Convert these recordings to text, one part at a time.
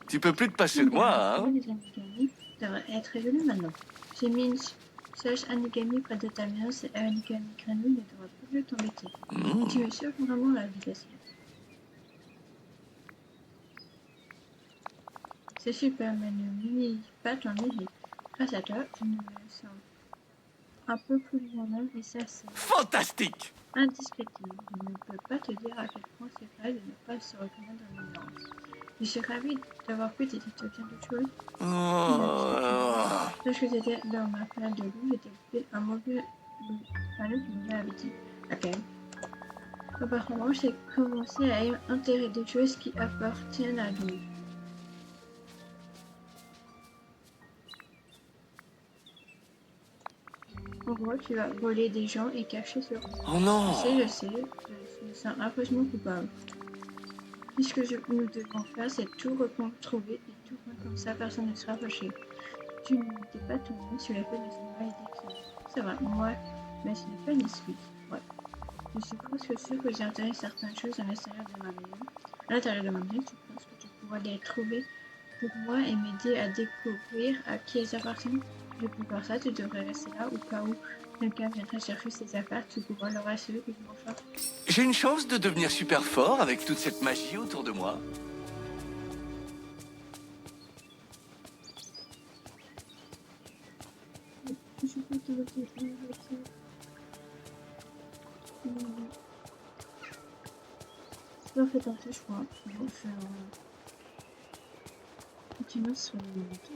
Tu peux plus te passer de moi, hein? Les Anigami devraient être résolus maintenant. J'ai mis une sage Anigami près de ta maison, c'est Anigami Granny ne devrait plus t'embêter. Tu me sauves vraiment la vie facile. C'est super, mais ne minimise pas ton mérite. Grâce à toi, je me sens un peu plus moi-même et ça c'est Fantastique! indescriptible. Je ne peux pas te dire à quel point c'est vrai de ne pas se reconnaître dans l'ignorance. Je suis ravie d'avoir pu t'aider. Tu as besoin d'autre chose? Lorsque j'étais dans ma planète de loup, j'ai développé un mauvais loup. Manu qui me l'avait dit. Ok. Apparemment, j'ai commencé à enterrer des choses qui appartiennent à lui. En gros, tu vas voler des gens et cacher sur eux. Oh non! Je sais, je me sens affreusement coupable. Puis ce que nous devons faire, c'est tout retrouver et tout rendre comme ça, personne ne sera fâché. Tu n'étais pas tombé sur l'effet de ce mal décrit. C'est vrai, moi, mais ce n'est pas une excuse. Ouais. Je suis presque sûre que j'ai enterré certaines choses à l'intérieur de ma maison. À l'intérieur de ma maison, tu penses que tu pourras les trouver pour moi et m'aider à découvrir à qui elles appartiennent? Je peux faire ça, tu devrais rester là au cas où quelqu'un viendrait chercher ses affaires, tu pourras leur assurer que je m'en charge. J'ai une chance de devenir super fort avec toute cette magie autour de moi. Je peux te le dire, c'est pas fait partie, je crois. Je vais faire continuer sur le temps.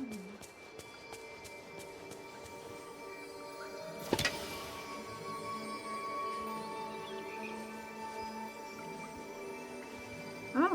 Ah!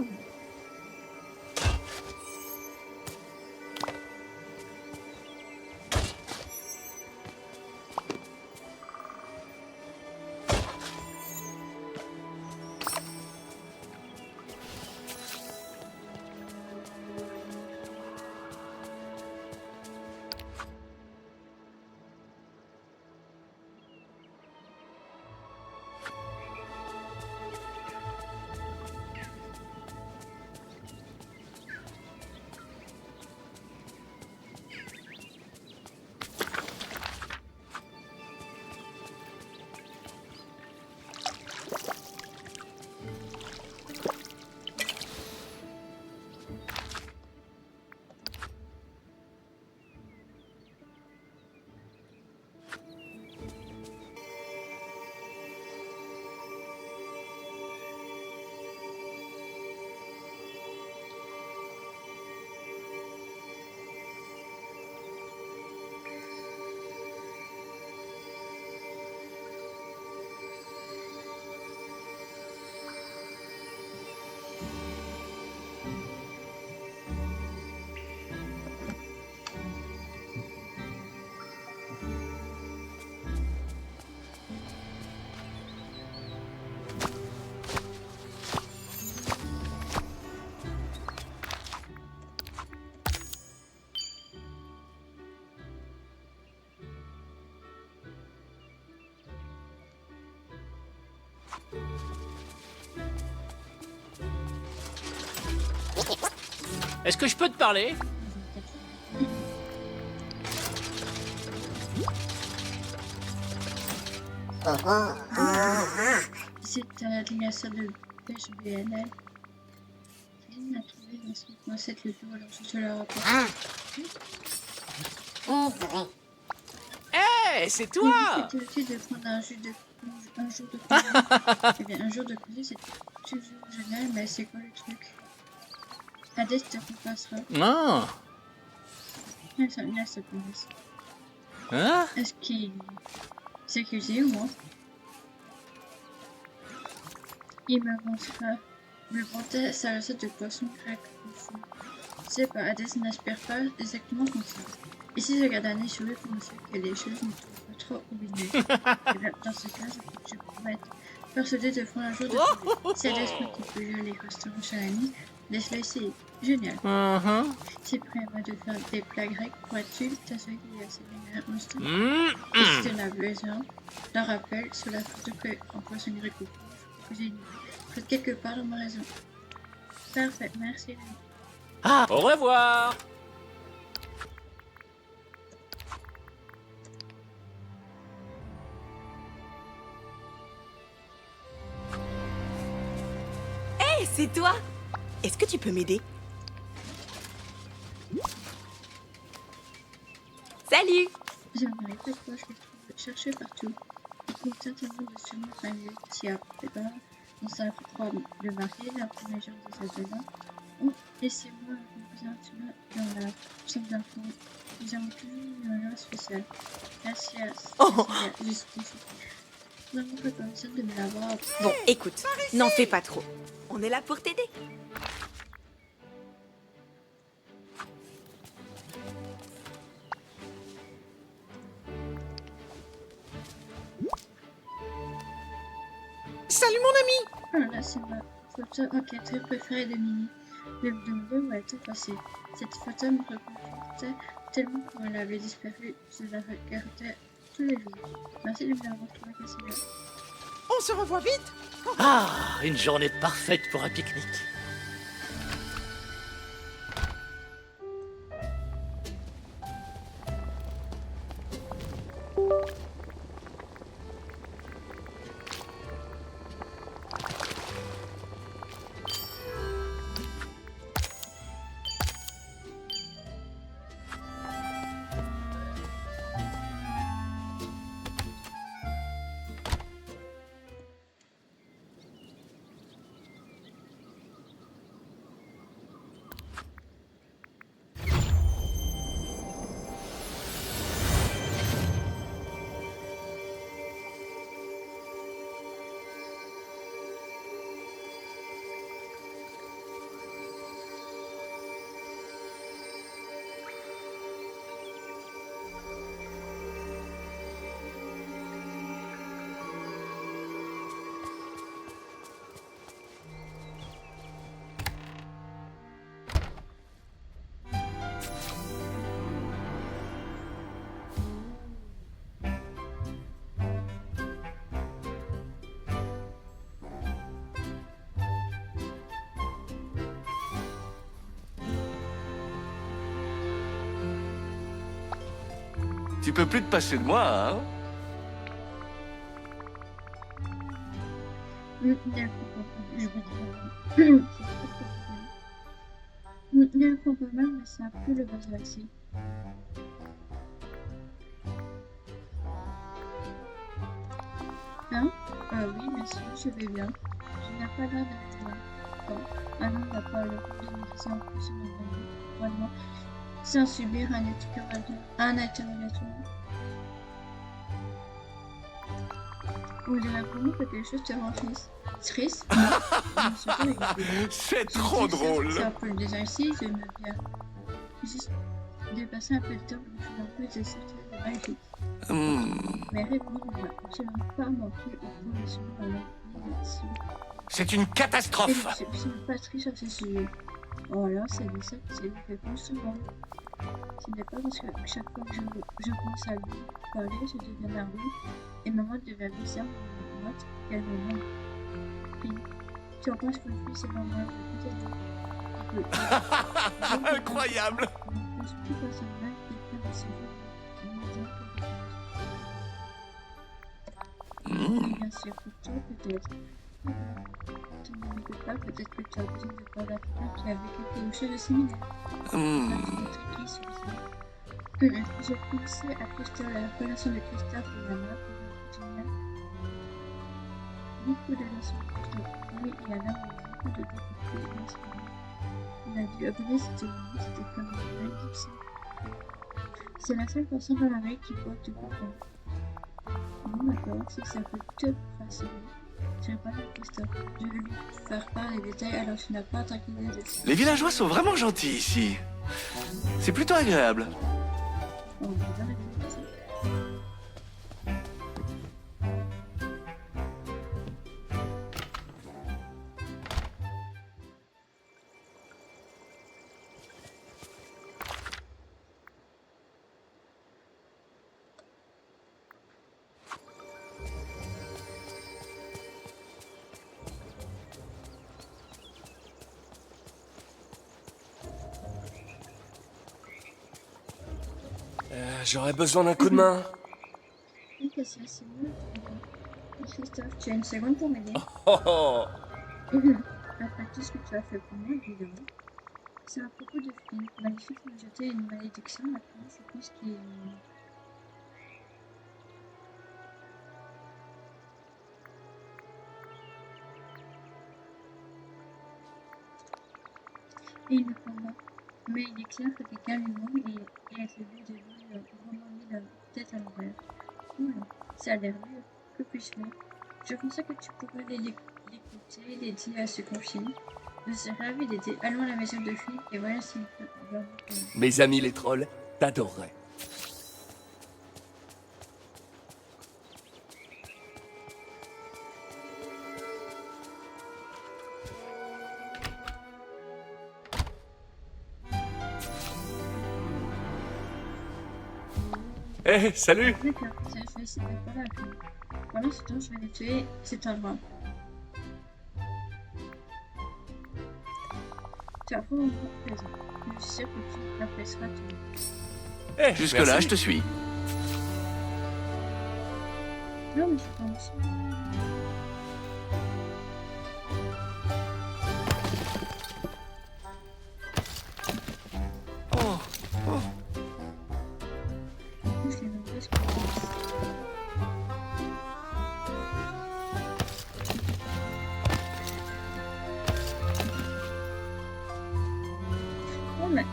Est-ce que je peux te parler? C'est un adresseur de pêche BNL. Rien n'a trouvé dans son coin cette leçon, alors je te la rapporte. Hé, c'est toi! C'était utile de prendre un jus de un jour de congé. Eh bien, un jour de congé, c'est toujours génial, mais c'est quoi le truc? Hades te repassera. Ah. Elle se connaisse. Hein? Est-ce qu'il s'accusait ou moi? Il me vantait sa recette de poisson grec au fond. Tu sais pas, Hades n'aspire pas exactement comme ça. Et si je regarde un œil sur lui pour me dire que les choses ne trouvent pas trop oubliées. Eh bien, dans ce cas, je pourrais être persuadée de prendre un jour de congé. Si Hades peut couper les restaurants chez l'ami, laisse-le essayer. Génial. Si prêt à de faire des plats grecs, pourrais-tu t'assurer qu'il y a assez de un instant? Et si tu en as besoin, d'un rappel sur la photo qu'en poissonnerie que j'ai faite quelque part dans ma raison. Parfait, merci. Ah. Au revoir. Hey, c'est toi! Est-ce que tu peux m'aider? Salut! J'aimerais pas quoi je vais chercher partout. Il compte certainement de sûrement arriver si après pas on s'accroît le mari, la première jour des Adonats. Oh, laissez-moi un cousin, tu vois, dans la chambre d'enfant. Nous avons toujours eu un lien spécial. Merci à justice. Vraiment reconnaissante de me l'avoir appris. Bon, écoute, n'en fais pas trop. On est là pour t'aider. Salut mon ami. Ah là, c'est ma photo enquêtrice préférée de Mimi. Je me demandais où elle était passée. Cette photo me reconfortait tellement quand elle avait disparu. Je la regardais tous les jours. Merci de me l'avoir trouvé, Cassandra. On se revoit vite. Ah, une journée parfaite pour un pique-nique. Tu peux plus te passer de moi, hein? Ne le comprends pas mal, mais c'est un peu le bazar ici. Hein? Oui, merci, je vais bien. Je n'ai pas l'air d'être là. Bon, un homme n'a pas le droit de me laisser en plus sur mon ami. Vraiment, sans subir un interrogatoire. On dirait vraiment que quelque chose te rend triste. Triste? C'est trop drôle. C'est un peu le désert ici, j'aime bien. Juste dépasser un peu de temps pour faire un peu de sortir de magique. Mais réponds, ne va absolument pas manquer au point de se dans l'impression. C'est une catastrophe. Et je suis pas triste sur ce sujet. Oh là, c'est de ça que c'est une réponse souvent. Ce n'est pas parce que chaque fois que je pense à lui parler, je deviens nerveux et maman devient bizarre pour moi qu'elle me manque. Puis, tu en penses que le fils est normal, peut-être. Incroyable. Je suis plus personnel quelqu'un de ce genre. Bien sûr, pour toi, peut-être. Tu ne peux pas, peut-être que tu as besoin de parler à quelqu'un qui avait quelque chose de similaire. Je pensais à Christophe, la relation de Christophe et Lana pour continuer. beaucoup de leçons de oui et alors beaucoup de difficultés masculines. Il a dû avouer cette journée, c'était comme une malédiction. C'est la seule personne dans la rue qui porte du coupon. Bon d'accord, si ça peut te rassurer. J'ai pas à Christophe. Je vais lui faire part des détails alors tu n'as pas à t'inquiéter de ça. Les villageois sont vraiment gentils ici. C'est plutôt agréable. On va arrêter de ça. J'aurais besoin d'un coup de main. Oui, Cassia, c'est moi. Christophe, tu as une seconde pour m'aider? Oh oh. Après tout ce que tu as fait pour moi, évidemment. C'est à propos de Flynn. Maléfique m'a jeté une malédiction, maintenant je pense qu'il... Et il me combat. Mais il est clair que quelqu'un lui ment et avec le but de lui vraiment mis la tête à l'envers. Oula, ça a l'air dur. Que puis-je faire? Je pensais que tu pourrais l'écouter, l'aider à se confier. Je serais ravie d'aider. Allons à la maison de Flynn et voilà s'il peut vraiment... Mes amis les trolls t'adoreraient. Eh, salut! D'accord, je vais essayer de parler à Flynn. Pendant ce temps, je vais nettoyer cet endroit. Tu as vraiment raison. Je suis sûre que tu apprécieras tout. Eh, Jusque-là, merci. je te suis. Non, mais je pense. Oh, oh. Je l'ai demandé ce que tu penses. Oh, mais...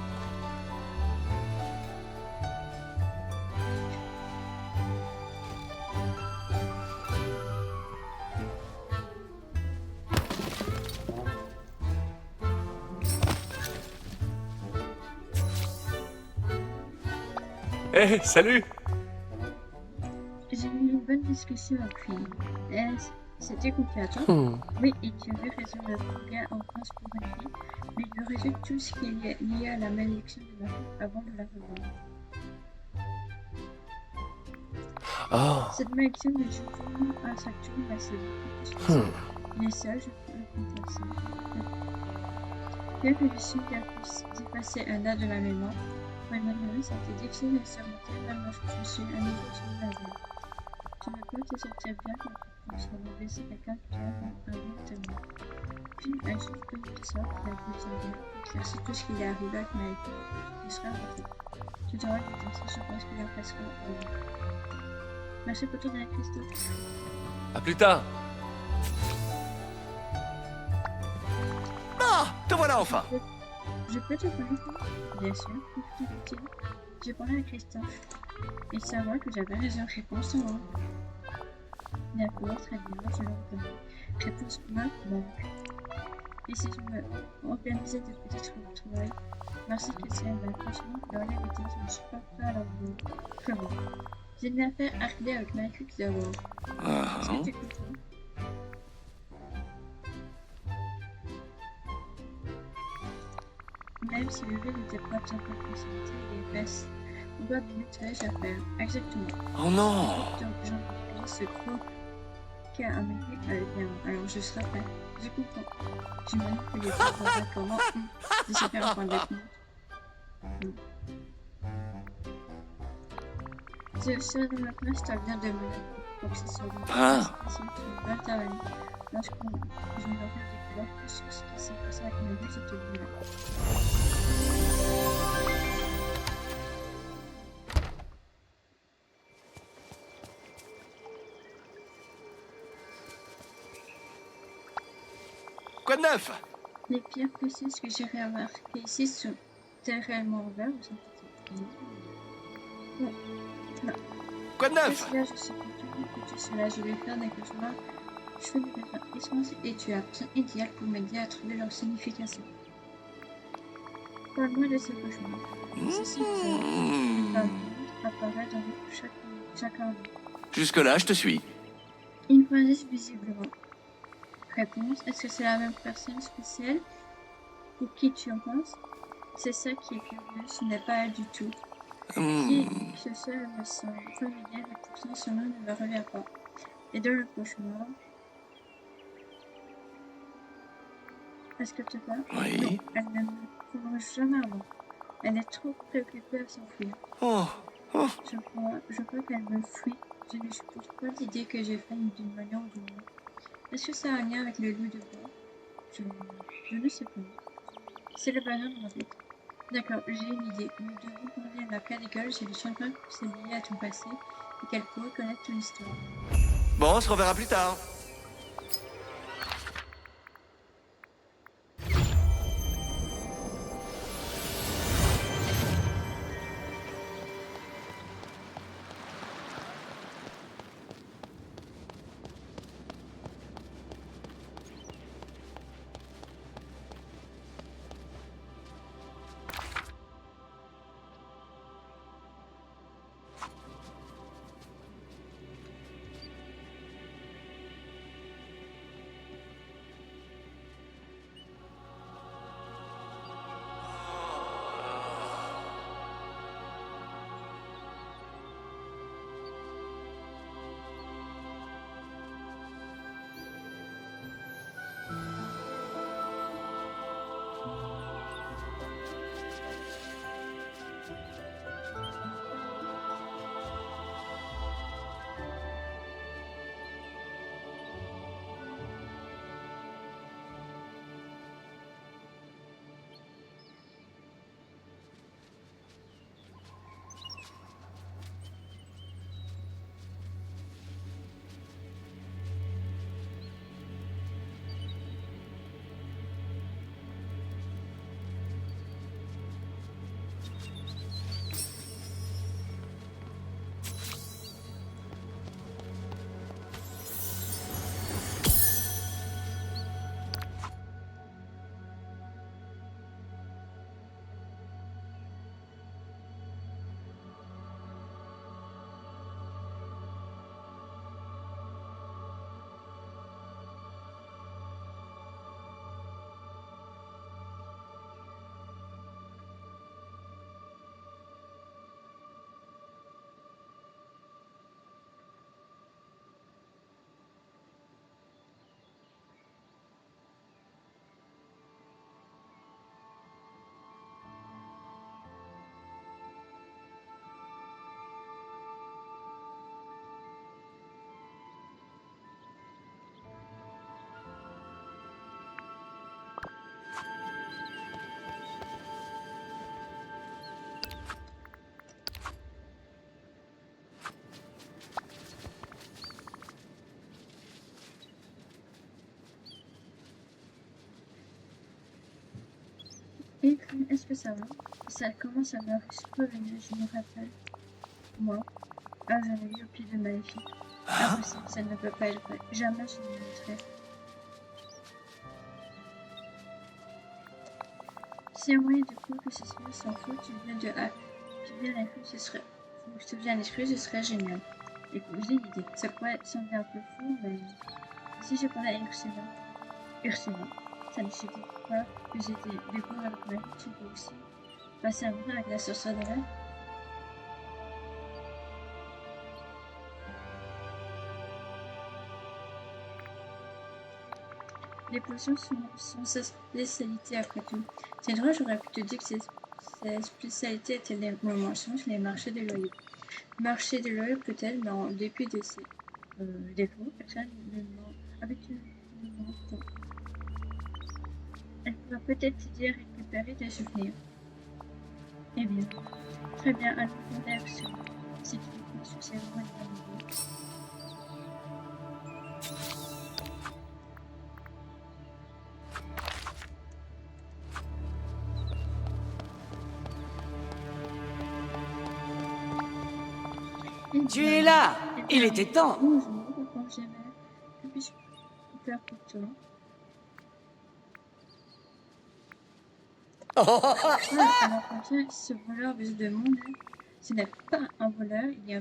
Eh, salut! J'ai eu une bonne discussion avec lui. C'était compliqué. Oui, et tu avais raison, le gars en France pour une fille, mais il lui résulte tout ce qui est lié à la malédiction de ma fille avant de la revoir. Oh, Cette malédiction ne joue vraiment à sa tour, mais c'est beaucoup plus que ça. Mais ça, je peux le compenser. Bien que je suis dépassé un an de ma mémoire, pour Emmanuel, ça a été difficile de surmonter même lorsque je suis à nouveau sur la vie. Tu ne peux te sentir bien quand tu penses avoir laissé quelqu'un qui te rend un bon témoin. Puis, un jour, comme tu sors, il a besoin de éclaircir tout ce qui est arrivé avec ma vie. Tu seras ravi. Tu t'auras dit ça, je pense que j'apprécierai au revoir. Merci pour ton aide, Christophe. à plus tard! Ah, te voilà enfin. Je peux te parler? Bien sûr, tout est utile. J'ai parlé à Christophe. Et savoir que j'avais raison, réponse en haut. D'accord, très bien, je le reconnais. Réponse maintenant. Et si je me organisais de petites retrouvailles? Merci Christian, mais franchement, dans la vérité, je ne suis pas prêt à l'avoir. Comment? J'ai une affaire à régler avec Maléfique d'abord. Est-ce que tu comprends? Même si le jeu n'était pas bien pour faciliter les fesses, on doit du nettoyage à faire. Exactement. Oh non. Donc, Jean-Pierre se croit qu'à Amérique bien, alors je serai prêt. Je comprends. J'imagine que les gens vont comment je sais faire en fin de compte. Je serai dans la place, tu as bien de pour que ce soit bon. Ah. Si tu veux intervenir, lorsque je me rappelle découvert plus sur ce qui s'est passé avec ma vie, je te dirai. Quoi de neuf? Les pires pistes que j'ai remarquées ici sont réellement ouverts ou synthétiques. Bon, voilà. Quoi de neuf? Là, je suis content que tu sois là. Je vais faire des cauchemars. Je fais des cauchemars essentiels et tu as personne idéal pour m'aider à trouver leur signification. Parle-moi de ces cauchemars. Ceci apparaît dans chacun d'eux. Jusque-là, je te suis. Ils grandissent visiblement. Réponse. Est-ce que c'est la même personne spéciale pour qui tu en penses? C'est ça qui est curieux, ce n'est pas elle du tout. Qui ce seul me semble familier et pourtant son nom ne me revient pas. Et dans le cauchemar, est-ce que tu parles? Oui. Non, elle ne me prolonge jamais avant. Elle est trop préoccupée à s'enfuir. Oh. Je crois qu'elle me fuit. Je ne supporte pas l'idée que j'ai fait d'une manière ou d'une autre. Est-ce que ça a un lien avec le loup de bois? Je ne sais pas. C'est le bonheur dans ma tête. D'accord, j'ai une idée. Nous devons parler à la cas d'école. J'ai le sentiment que c'est lié à ton passé et qu'elle pourrait connaître ton histoire. Bon, on se reverra plus tard. Et est-ce que ça va? Ça commence à me revenir, je me rappelle. Moi, j'en ai eu au pied de Maléfique. Impossible, ça ne peut pas être vrai. Jamais je ne le mettrai. Si un moyen de croire que ce serait sans faute, tu viens à l'esprit, ce serait génial. Écoute, j'ai une idée. Ça pourrait sembler un peu fou, mais si je parlais à Ursula, ça ne suffit pas que j'ai des cours avec ma vie, tu peux aussi passer un moment avec la sorcière de l'air. Les potions sont sa spécialité après tout. C'est drôle, j'aurais pu te dire que sa spécialité était les mensonges, les marchés de loyaux. Marché de loyaux peut-être, mais en dépit de ses défauts, personne ne ment habituellement pas. Elle pourra peut-être t'aider à récupérer tes souvenirs. Eh bien, très bien, allons demander à Ursula si tu veux qu'on se serve vraiment une bonne idée. Tu es là. Il était temps. Bonjour, quand j'aimerais, que puis-je faire pour toi? Alors comme ça, ce voleur veut de mon aide. Ce n'est pas un voleur, il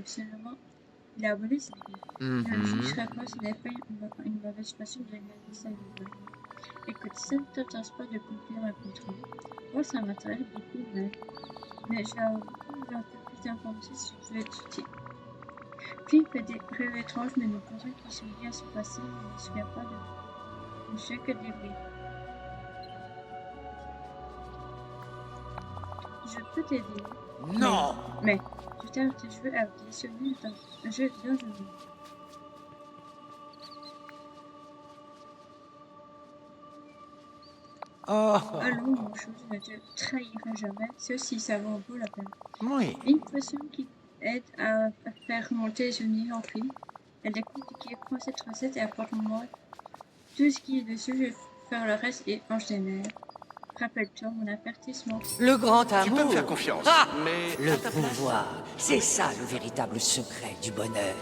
a volé sa vie. Je ne jugerai pas, ce n'est pas une mauvaise façon de gagner sa vie. Écoute, ça ne t'intéresse pas de conclure un contrat. Moi, ça m'intéresse beaucoup, mais j'ai beaucoup un peu plus d'informations si tu veux étudier. Puis il fait des rêves étranges, mais nous pensons qu'il se souvient à son passé, mais il ne se souvient pas de ce que des rêves. Je peux t'aider. Non. Mais je t'ai joué avec des souvenirs d'un jeu dangereux. Allons, mon chose, je ne te trahirai jamais, ceci ça vaut la peine. Oui. Une façon qui aide à faire remonter les souvenirs en fil. Elle est compliquée, prends cette recette et apporte-moi tout ce qui est dessus, je vais faire le reste et ange des mers. Rappelle-toi mon avertissement. Le grand Tu peux me amour. faire confiance, Ah, mais... le pouvoir. C'est ça le véritable secret du bonheur.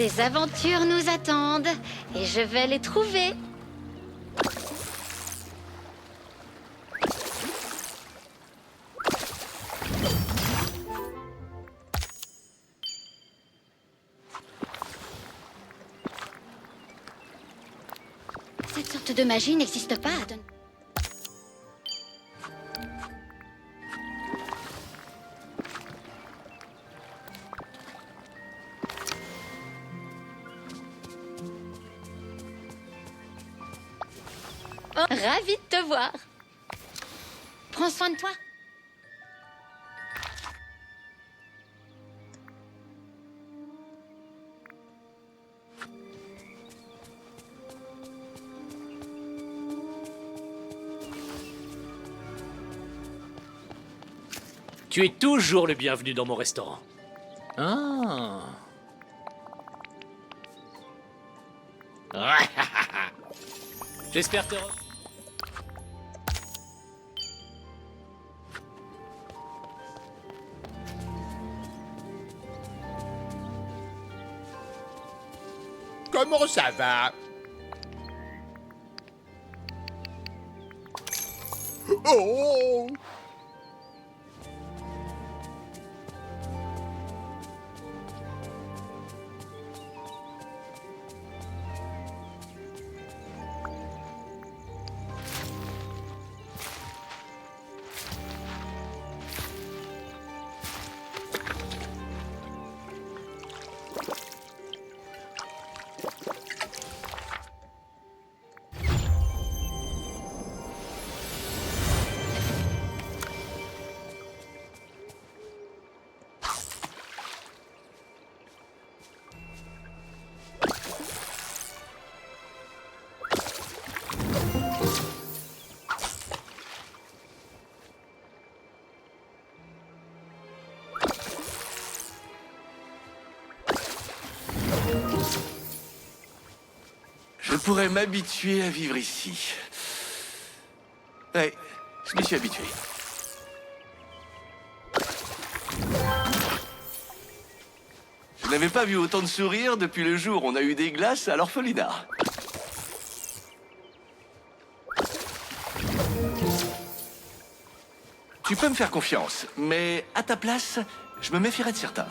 Des aventures nous attendent et je vais les trouver. Cette sorte de magie n'existe pas à Don... Oh, ravie de te voir. Prends soin de toi. Tu es toujours le bienvenu dans mon restaurant. Ah. J'espère te... Comment ça va? Oh! Je pourrais m'habituer à vivre ici. Ouais, je m'y suis habitué. Je n'avais pas vu autant de sourires depuis le jour où on a eu des glaces à l'orphelinat. Tu peux me faire confiance, mais à ta place, je me méfierais de certains.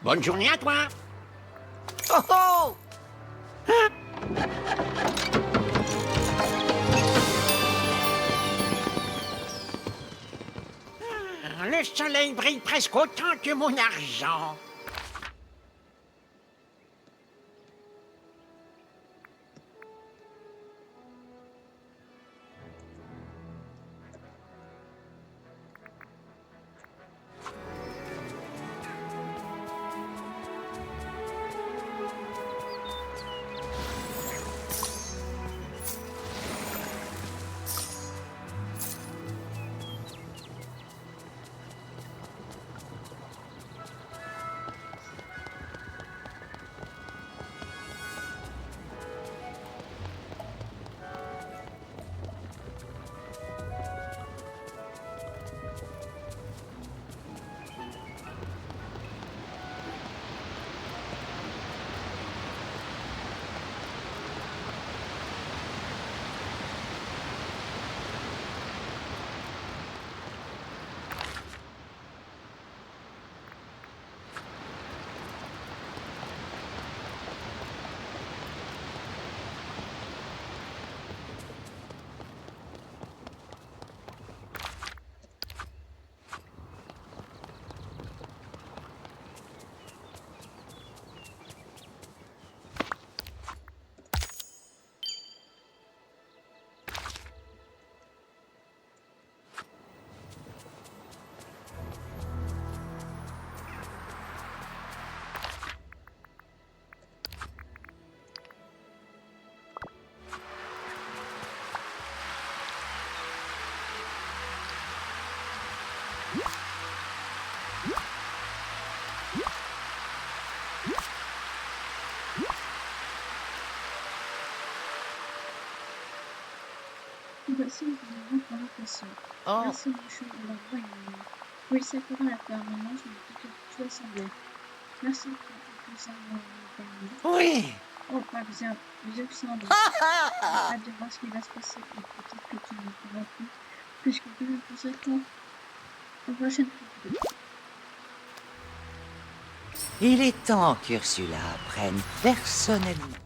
Bonne journée à toi! Oh oh! Le soleil brille presque autant que mon argent. voici le moment pour l'impression. Oh, Merci, mon chou, de l'envoi une... Oui, ça pourra la faire maintenant, je me dis que tu as semblé. Merci pour tout ça, mon ami. oui. Oh, pas bien, je me sens bien. Hâte de voir ce qui va se passer, et peut-être que tu ne pourras plus, puisque tu me poseras toi. Au prochaine fois. Il est temps qu'Ursula apprenne personnellement.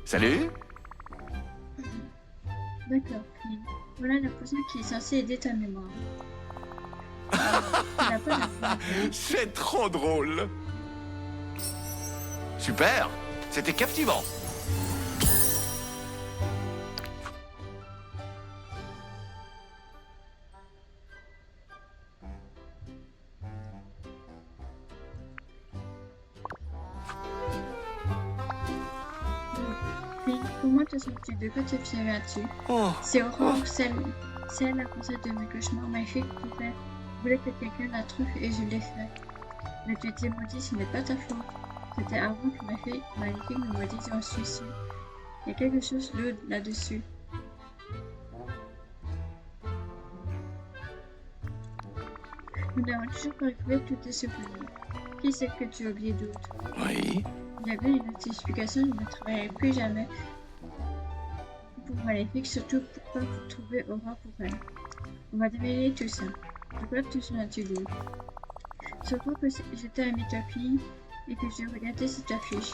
Salut. D'accord, puis voilà la potion qui est censée aider ta mémoire. Tu n'as pas la mémoire. C'est trop drôle. Super. C'était captivant. Puis, comment te sens-tu? De quoi te souviens-tu? Oh, C'est Aurore, celle la princesse de mes cauchemars maléfiques, voulait que quelqu'un la truffe et je l'ai fait. Mais tu étais maudit, ce n'est pas ta faute. C'était avant que ma fille maléfique me maudisse, j'en suis sûre. Il y a quelque chose là-dessus. Nous n'avons toujours pas retrouvé tous tes souvenirs. Qui sait que tu as oublié d'autres? oui. Il y avait une notification, je ne travaillerai plus jamais pour Maléfique, surtout pour pas vous trouver Aurore pour elle. On va démêler tout ça. De quoi te souviens-tu d'autre? Surtout que j'étais à Mythopie et que j'ai regardé cette affiche.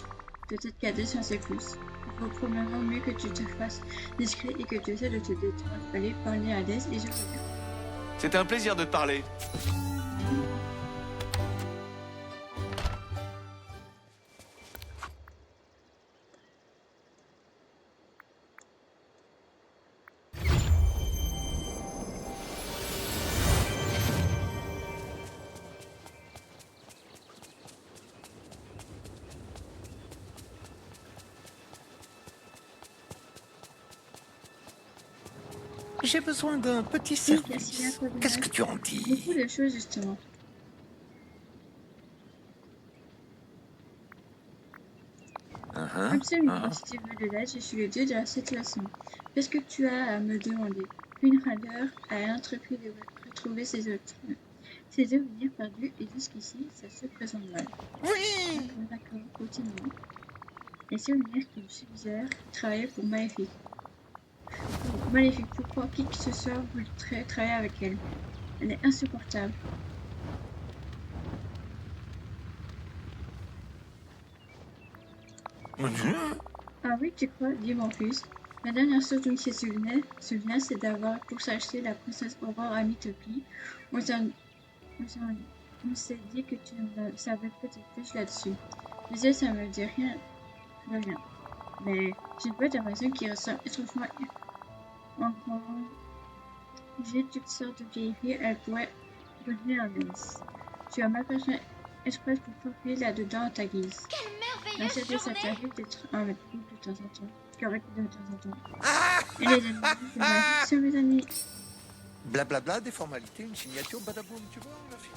Peut-être qu'Hadès en sait plus. Il faut probablement mieux que tu te fasses discret et que tu essaies de te détendre. Allez, parler à Hades et je reviens. C'était un plaisir de te parler. J'ai besoin d'un petit service. Qu'est-ce que tu en dis? Beaucoup de choses, justement. Absolument, si tu veux de l'aide, je suis le dieu de la situation. Qu'est-ce que tu as à me demander? Une radeur a entrepris de retrouver ses souvenirs perdus et jusqu'ici, ça se présente mal. Oui! D'accord, continuons. Les souvenirs qui me suggèrent travailler pour Maléfique. Maléfique, pourquoi qui que ce soit voudrait travailler avec elle? Elle est insupportable. Ah oui, tu crois? Dis-moi en plus. La dernière chose dont il se souvient, c'est d'avoir pourchassé la princesse Aurore à Mythopie. On s'est dit que tu en savais peut-être plus là-dessus. Mais ça me dit rien. Mais j'ai une petite raison qui ressemble étrangement encore. J'ai toutes sortes de vieilles filles, elles pourraient revenir en Nice. Tu as ma personne express pour profiter là-dedans à ta guise. Quelle La merveilleuse ça journée! t'arrive d'être un mec de temps en temps. Correct de temps en temps. Et les amis de ma vie sont mes amis. Blablabla, des formalités, une signature, badaboum, tu vois, on a fini.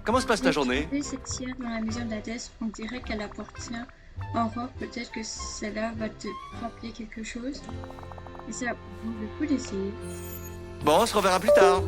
Comment se passe ta journée? Cette tienne dans la maison d'Hadès, on dirait qu'elle appartient à Aurore. Peut-être que cela va te rappeler quelque chose. Et ça vaut le coup d'essayer. Bon, on se reverra plus tard.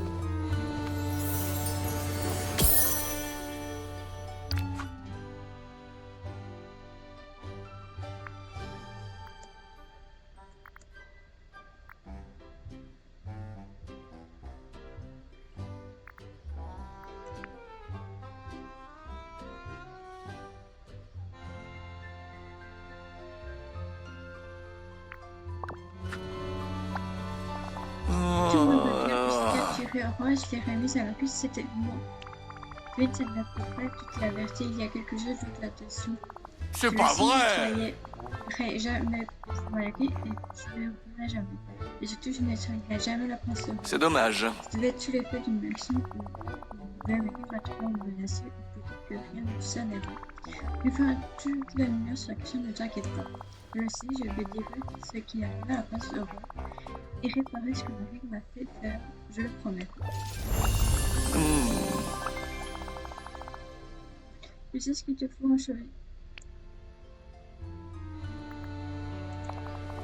Tout le monde va bien puisqu'elle tirait au roi, je l'ai remise à la cuisse, c'était bon. Vite, ça ne l'a pas toute la vérité, il y a quelque chose d'autre là-dessus. C'est pas vrai! Je ne travaillerai jamais pour Malaki et je ne l'oublierai jamais. Et surtout, je ne trahirai jamais la princesse. C'est dommage. Je devais être sous l'effet d'une magie où Malaki va trop me menacer ou peut-être que rien de ça n'est vrai. Il fera toute la lumière sur la question, ne t'inquiète pas. Moi aussi, je vais dire ce qui arrive à la place de roi et réparer ce que Marie m'a fait faire, je le promets. Tu sais ce qu'il te faut en chérie.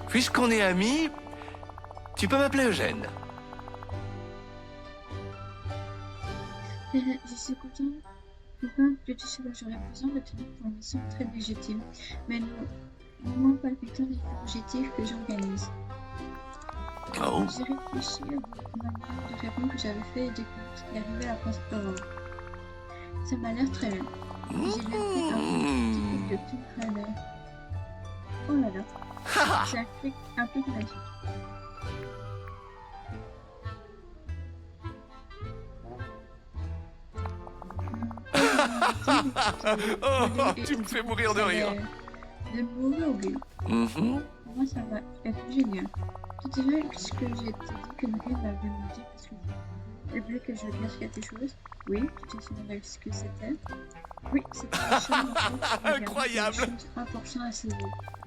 Puisqu'on est amis, tu peux m'appeler Eugène. Je suis contente. Pourquoi que tu sais que j'aurais besoin de tenir pour une mission très légitime, mais non, moins palpitant des fugitifs que j'organise. Oh. J'ai réfléchi à beaucoup de manières de répondre que j'avais fait et découvert ce qui arrivait à la place Aurore. Ça m'a l'air très bien. J'ai même fait un petit peu de tout à l'heure. Oh là là, c'est un truc magique. Oh, tu me fais mourir de rire. De mourir au but. Pour moi, ça va être génial. Tu te souviens ce que j'ai dit que Marie m'avait demandé parce qu'elle voulait que je cache quelque chose? Oui, tu te souviens de ce que c'était? Oui, c'était une chambre Incroyable. important à saisir.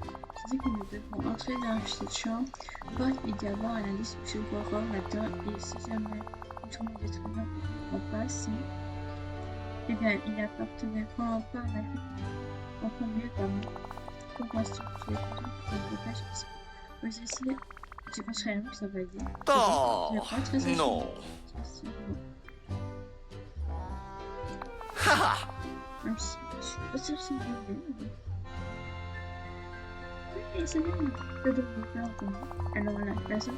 Je dis que nous devons entrer dans cette chambre, voir il y avoir un indice sur Aurore là-dedans et si jamais une tournée d'être humain en passe, eh bien, il n'appartenait vraiment pas à la vie. En premier, pardon. Pourquoi est-ce que tu es content pour un blocage? Parce que aussi, je pense réellement que ça va aider. Oh, non. Haha. Même si je suis pas sûre que c'est bien. Oui, c'est bien. Que de vous faire en commun. Alors là, la seule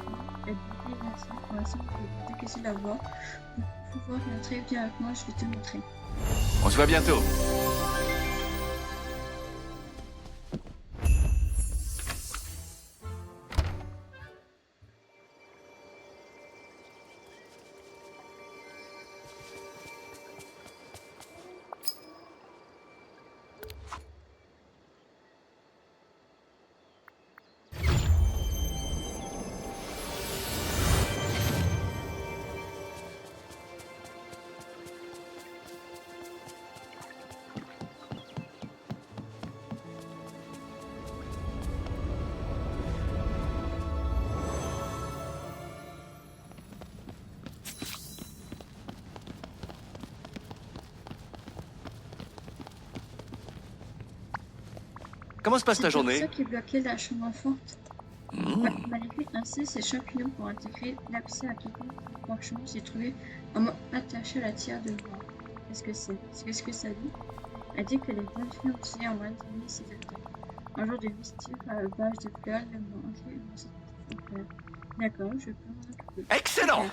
est bloquée pour l'instant, je vais décaisser la voie. Pour pouvoir rentrer bien avec moi, je vais te montrer. On se voit bientôt. Comment se passe ta journée? C'est ça qui bloquait la chambre forte. Malgré ainsi ces champignons pour intégrer l'abcès à piquant. Franchement, j'ai trouvé un mot attaché à la tire de bois. Qu'est-ce que c'est? Qu'est-ce que ça dit? Elle dit que les bonnes filles ont signé en moins de 1000 c'est un jour de mystique à la base de fleurs, le manger et mon frère. D'accord, je peux m'en occuper. Excellent!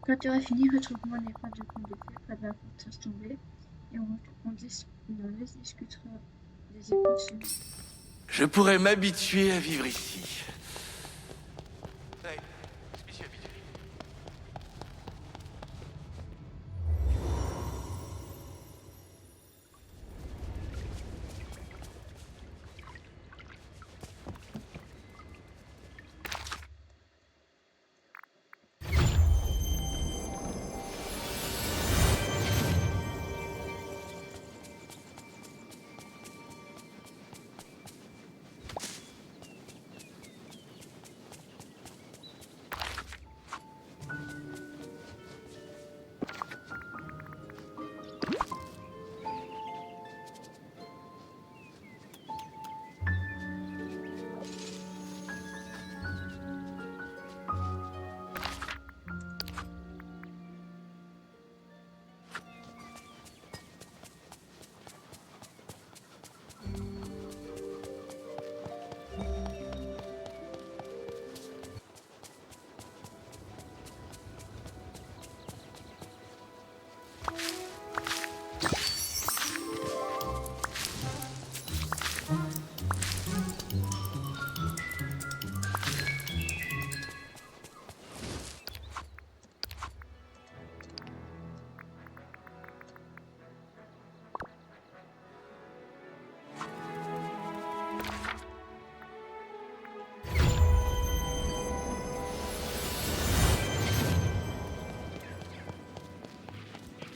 Quand tu auras fini, retrouve-moi les pas de conte de fées près de la forteresse tombée et on discutera des équations. Je pourrais m'habituer à vivre ici. Ouais, je m'y suis habitué.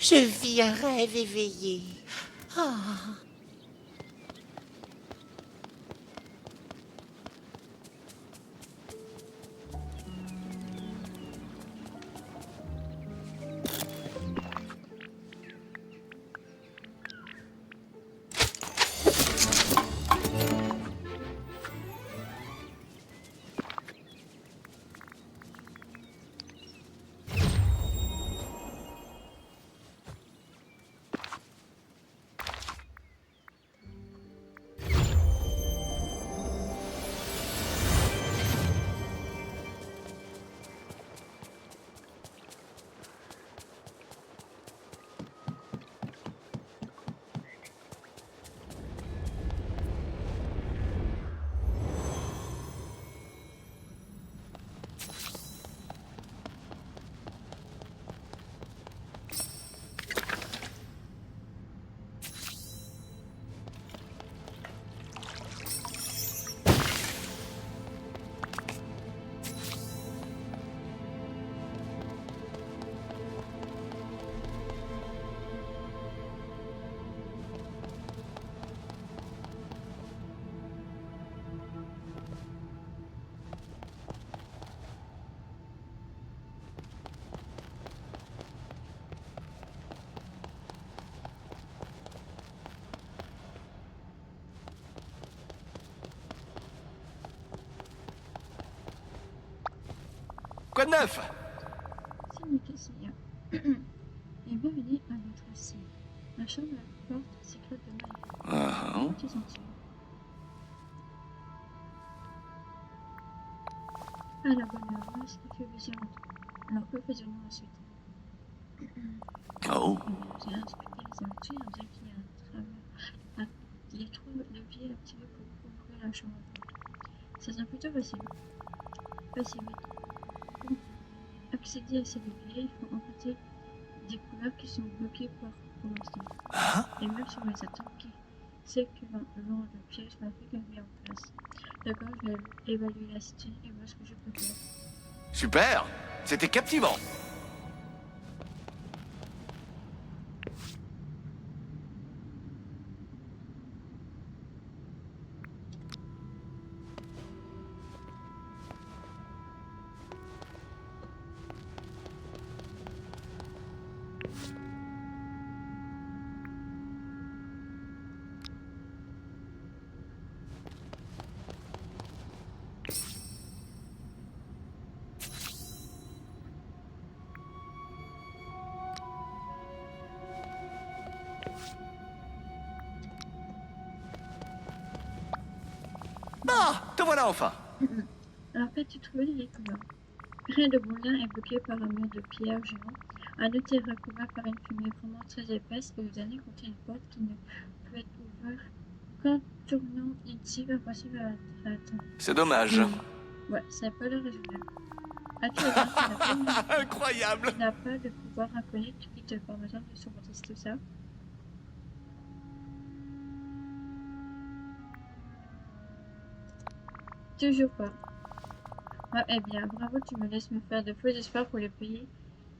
Je vis un rêve éveillé. Quoi de neuf? C'est Nicosia. Et bienvenue à notre site. La chambre à la porte secrète de Maya. Qui sont-ils? À la bonne heure, ce qui fait plaisir à tous. Alors que faisons-nous ensuite? Oh. J'ai inspecté les aventures, on dirait qu'il y a un travers. Il y a 3 leviers activés pour ouvrir la chambre à porte. Ça semble plutôt facile. Facile, vite. Pour accéder à ces leviers, il faut emprunter des couloirs qui sont bloqués pour l'instant. Et même si on les attend, qui sait que le genre de piège m'a fait gagner en place. D'accord, je vais évaluer la situation et voir ce que je peux faire. Super. C'était captivant. Ah, te voilà enfin. Alors, qu'as-tu trouvé les couloirs? Rien de bon lien est bloqué par un mur de pierre géant. Un autre est recouvert par une fumée vraiment très épaisse et le dernier contient une porte qui ne peut être ouverte qu'en tournant une cible impossible à atteindre. C'est dommage. Ouais, ça pas l'air raisonnable. As-tu raison, Incroyable. tu n'as pas de pouvoir inconnu qui te permettra de surmonter tout ça? Toujours pas. Ah, eh bien, bravo, tu me laisses me faire de faux espoirs pour le pays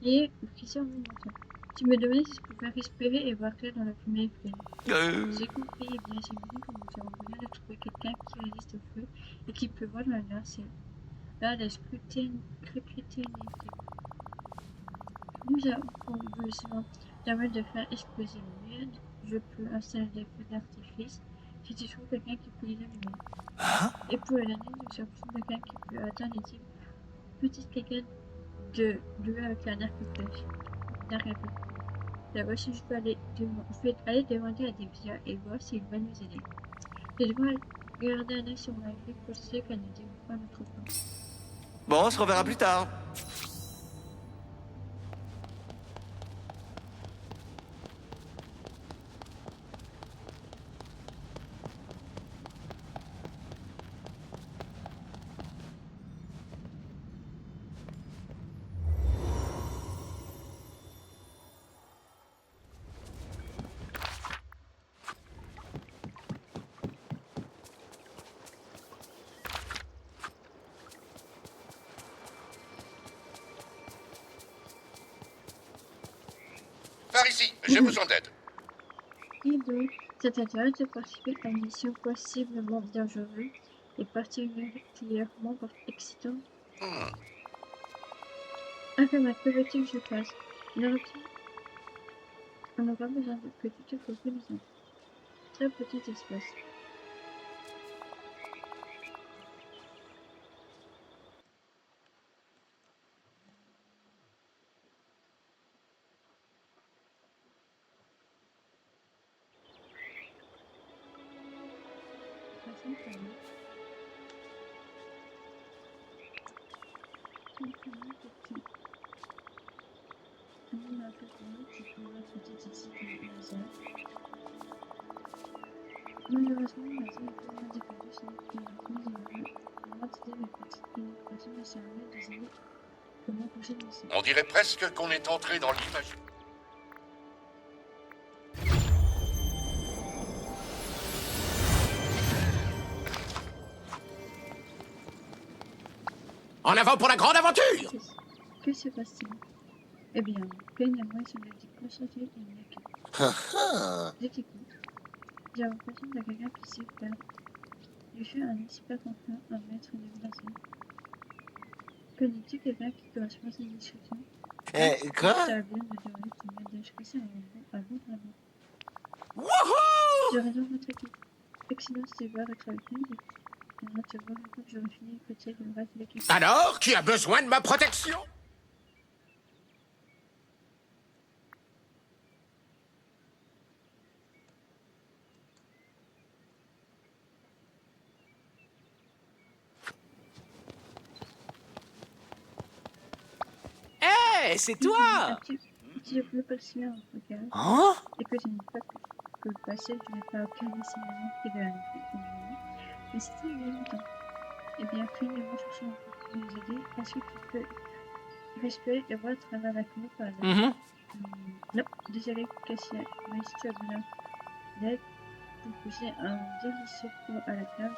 et qui sont mon menton. Tu me demandais si je pouvais respirer et voir clair dans la fumée effrayée. J'ai compris, eh bien, j'imagine que nous avons besoin de trouver quelqu'un qui résiste au feu et qui peut voir dans la lumière. C'est là de scruter Nous avons besoin d'un moyen de faire exploser le mur. Je peux installer des feux d'artifice si tu trouves quelqu'un qui peut les allumer. Et pour le dernier, nous avons besoin de quelqu'un qui peut atteindre les cibles. Peut-être quelqu'un de doué avec un arc et flèche. D'abord, si je peux aller demander à Devia et voir s'il va nous aider. Je dois garder un œil sur ma fille pour sûr qu'elle ne dévoue pas notre plan. Bon, on se reverra plus tard. par ici. J'ai besoin d'aide. Et donc, ça t'intéresse de participer à une mission possiblement dangereuse et particulièrement excitante? Enfin, que veux-tu que je fasse? On aura besoin de que tu te focuses dans un très petit espace. Malheureusement, la zone est tellement dépendue sur notre climatisme. Moi, c'était mes petites pénétrations de cerveau des années que moi coucher dans ça. On dirait presque qu'on est entré dans l'image. En avant pour la grande aventure! Que se passe-t-il? Eh bien, Pen et moi sommes dit constater une équipe. Je t'écoute. J'ai l'impression de quelqu'un qui sait faire. Je suis un expert enfin, un maître de glacier. Connais-tu quelqu'un qui correspond à cette description? Quoi? Ça vient de théorie qui m'aide à choisir un bon vraiment. Wouhou! Je réserve notre équipe. Excellent, c'est voir être avec nous. Et moi, tu vois, une fois que j'aurai fini de côté le reste de l'équipe. Alors, qui a besoin de ma protection? Hé, c'est toi! Si je peux passer un regard Hein? et que je n'ai pas que le passé, je n'ai pas aucun signalement qui de la nuit. Mais c'était il y a longtemps. Eh bien, finis-moi chercher un peu pour nous aider. Est-ce que tu peux respirer et voir à travers la fenêtre par là? Non, désolé, Cassia, mais si tu as besoin d'aide pour pousser un délicieux pot à la table,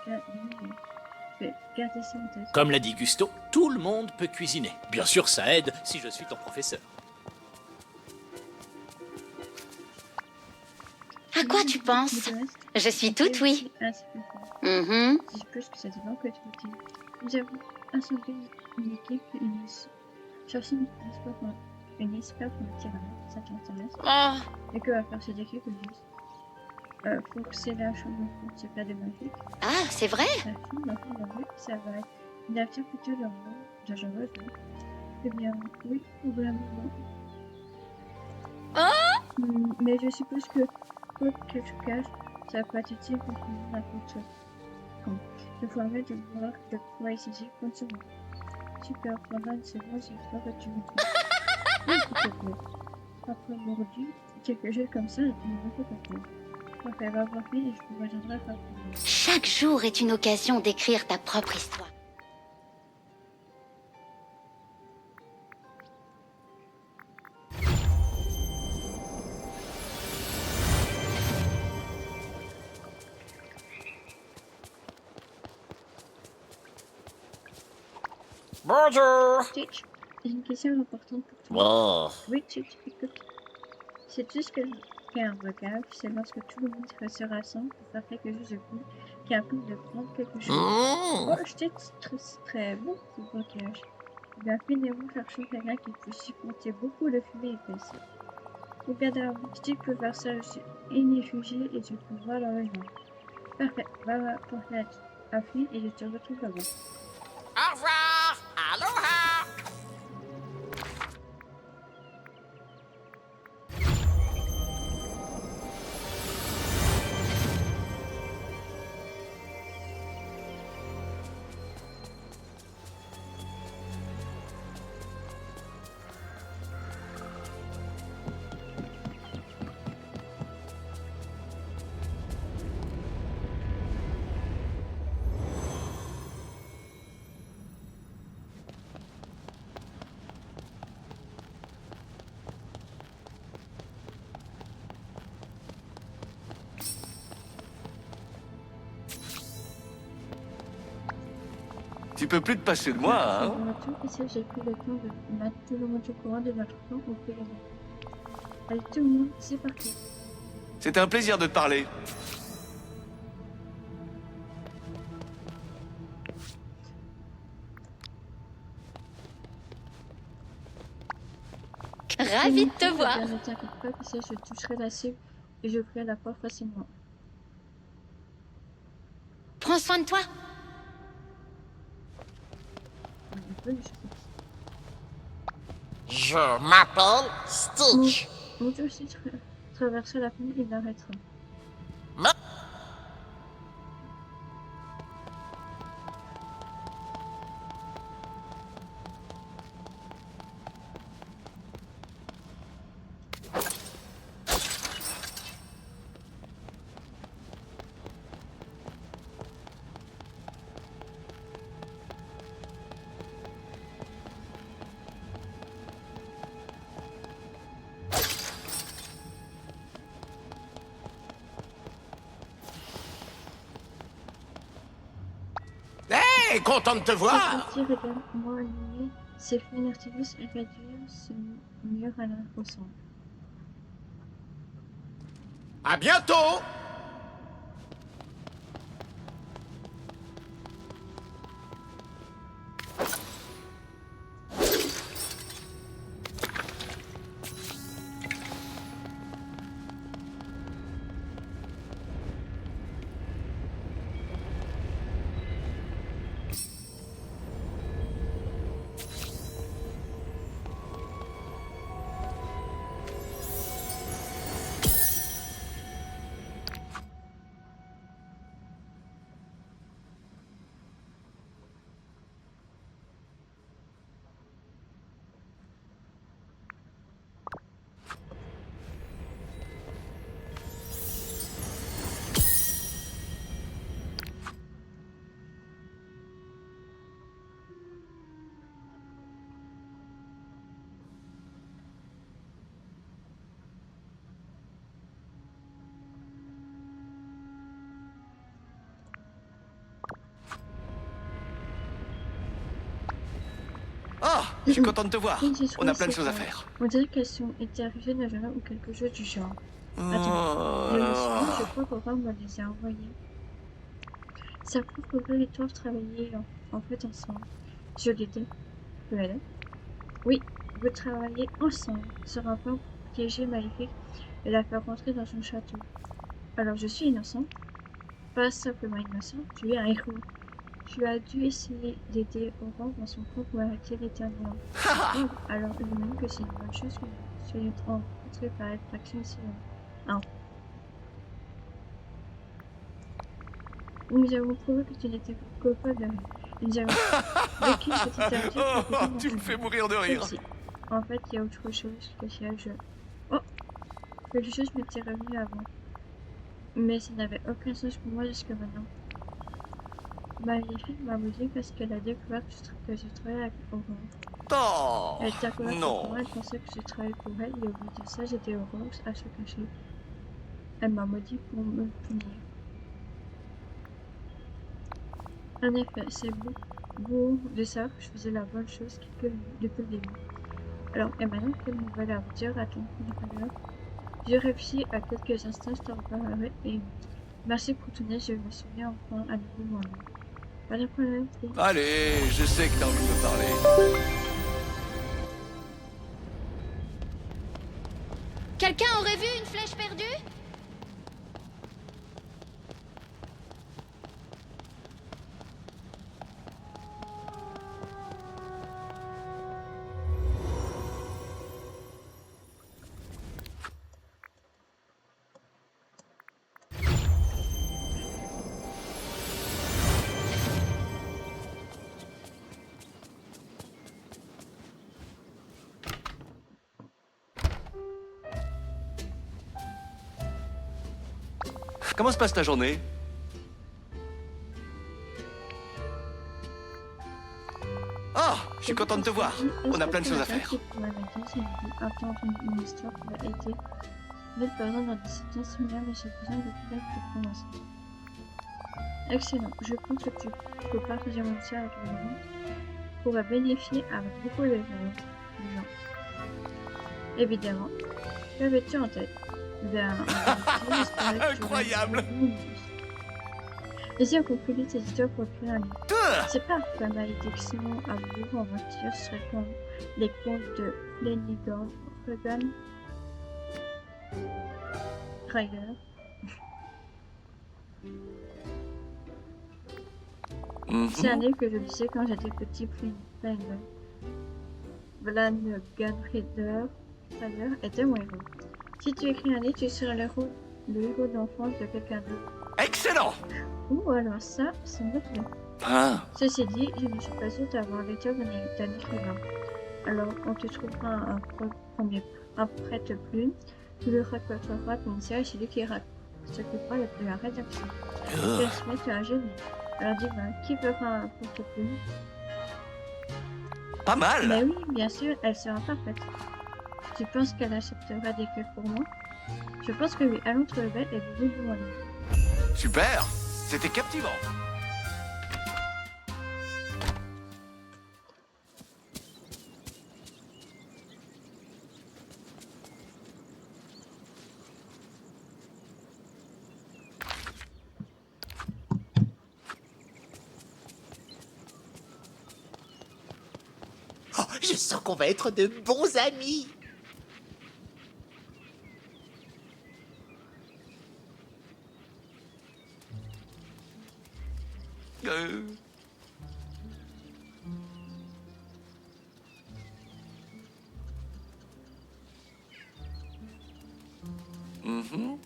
gardez ça en tête. Comme l'a dit Gusto, tout le monde peut cuisiner. Bien sûr, ça aide si je suis ton professeur. À quoi tu penses? Je suis toute oui. Mhm. Si je pense que ça dépend que tu dis. Nous avons assemblé une équipe, cherché une expert pour le terrain, ça t'intéresse? Oh. Et que va faire cette équipe juste? Faut que c'est la chambre de c'est pas de magique. Ah, c'est vrai? La fille, ça va être une aventure plutôt dangereuse. Eh bien, oui, probablement. Mais je suppose que quoi que tu caches, ça va pas être utile pour finir la photo. Il faut arrêter de voir de quoi il s'agit continuellement. Super, pendant une seconde, j'ai peur que tu me trouves. Oui, s'il te plaît. Après mordu, quelque chose comme ça, il me fait pas peur. Quand elle va voir et je vous rejoindrai rapidement. Chaque jour est une occasion d'écrire ta propre histoire. Bonjour. Stitch, j'ai une question importante pour toi. Oh. Oui, Stitch, écoute. C'est juste que fait un blocage, c'est lorsque tout le monde se rassemble pour faire quelque chose de cool, qui implique de prendre quelque chose. Oh, je t'ai très bon ce blocage. Eh bien, finalement, cherchons quelqu'un qui puisse supporter beaucoup de fumée épaisse. Regarde à vous, Stitch peut faire ça, je suis réfugié et tu peux voir le rejoindre. Parfait, va pour la fille et je te retrouve là-bas. Au revoir! Aloha! Tu peux plus te passer de moi, hein? J'ai pris le temps de mettre tout le monde au courant de notre plan au pays. Allez, tout le monde, c'est parti. C'était un plaisir de te parler. Ravie de te voir. Ne t'inquiète pas que si je toucherai la cible et j'ouvrirai la porte facilement. Prends soin de toi. Je m'appelle Stitch. Mon Dieu, si tu traverses la fenêtre, il l'arrêtera. Hey, content de te voir. Petit regarde-moi aligner ses feux Nautilus et réduire ce mur à au centre. À bientôt. Ah, je suis content de te voir. Oui, j'ai On a trouvé plein de ça choses à drôle. faire. On dirait qu'elles sont été arrivées dans un ou quelque chose du genre. Oh Le là soir, là. je crois qu'Aurore me les a envoyés. Ça prouve qu'Aurore et toi travaillez en fait ensemble. Je l'étais. Voilà. Oui, vous travaillez ensemble sur un plan pour piéger Maléfique et la faire rentrer dans son château. Alors je suis innocent. Pas simplement innocent, tu es un héros. Tu as dû essayer d'aider Aurore dans son camp pour arrêter l'éternel. Oh, alors évidemment que c'est une bonne chose que vous soyez rencontrés par effraction ici. Nous avons prouvé que tu n'étais coupable de rien. Nous avons vécu une petite aventure. Oh, tu me fais mourir de rire. Celle-ci. En fait, il y a autre chose que chez le jeu. Oh, quelque chose m'était revenu avant. Mais ça n'avait aucun sens pour moi jusque maintenant. Maléfique m'a maudit parce qu'elle a découvert que je travaillais avec Aurore. Oh, Elle t'a couvert pour moi, non. elle pensait que je travaillais pour elle et au bout de ça, j'étais heureuse à se cacher. Elle m'a maudit pour me punir. En effet, c'est beau de savoir que je faisais la bonne chose depuis le début. Alors, et maintenant, quelle nouvelle à vous dire à ton compagnon? J'ai réfléchi à quelques instants, je t'en reparlerai et merci pour ton aide, je me souviens enfin à nouveau moi-même. Pas de problème. Allez, je sais que t'as envie de me parler. Quelqu'un aurait vu une flèche perdue? Comment se passe ta journée? Ah, je suis content de te voir. On a plein de choses à faire. Attendre une histoire qui va aider. Mettre par exemple dans des situations similaires, mais j'ai besoin de faire pour commencer. Excellent. Je pense que tu peux partager mon histoire avec les gens pour bénéficier avec beaucoup de gens. Évidemment. Qu'avais-tu en tête? Ben, j'espérais que tu aurais Incroyable. Vas-y, on conclut les éditeurs pour écrire un livre. C'est pas la malédiction à vous en mentir serait comme les contes de Flanagan Ryder. C'est un livre que je lisais quand j'étais petit. Flanagan Ryder était mon héros. Si tu écris un livre, tu seras le héros d'enfance de quelqu'un d'autre. Excellent. Alors ça me plaît. Ah, Ceci dit, je ne suis pas sûre d'avoir les jobs d'un écrivain. Alors, on te trouvera un prête-plume, tu le raconteras ton et celui qui s'occupera de la rédaction. Jasmine, tu es un génie. Alors dis-moi, qui fera un prête-plume? pas mal. Mais oui, bien sûr, elle sera parfaite. Tu penses qu'elle acceptera d'écrire pour moi? Je pense que oui, allons trouver belle et vous de mon livre. Super. C'était captivant. Oh, je sens qu'on va être de bons amis. Mhm.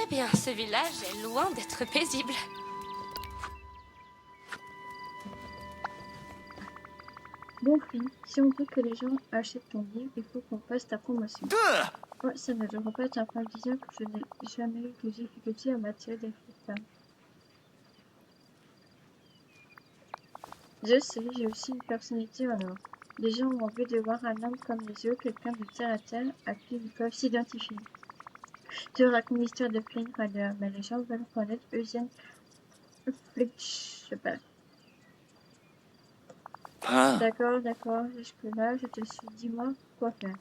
Eh bien, ce village est loin d'être paisible. Bon, Flynn, si on veut que les gens achètent ton livre, il faut qu'on fasse ta promotion. Ouais, ça ne devrait pas être un problème disant que je n'ai jamais eu de difficulté à m'attirer des femmes. Je sais, j'ai aussi une personnalité en or. Les gens ont envie de voir un homme comme les yeux, quelqu'un de terre à terre à qui ils peuvent s'identifier. Tu racontes l'histoire de Flynn Rider, mais les gens veulent connaître Eugène Fletch, je sais pas. Ah, D'accord, jusque-là, je te suis. Dis-moi quoi faire.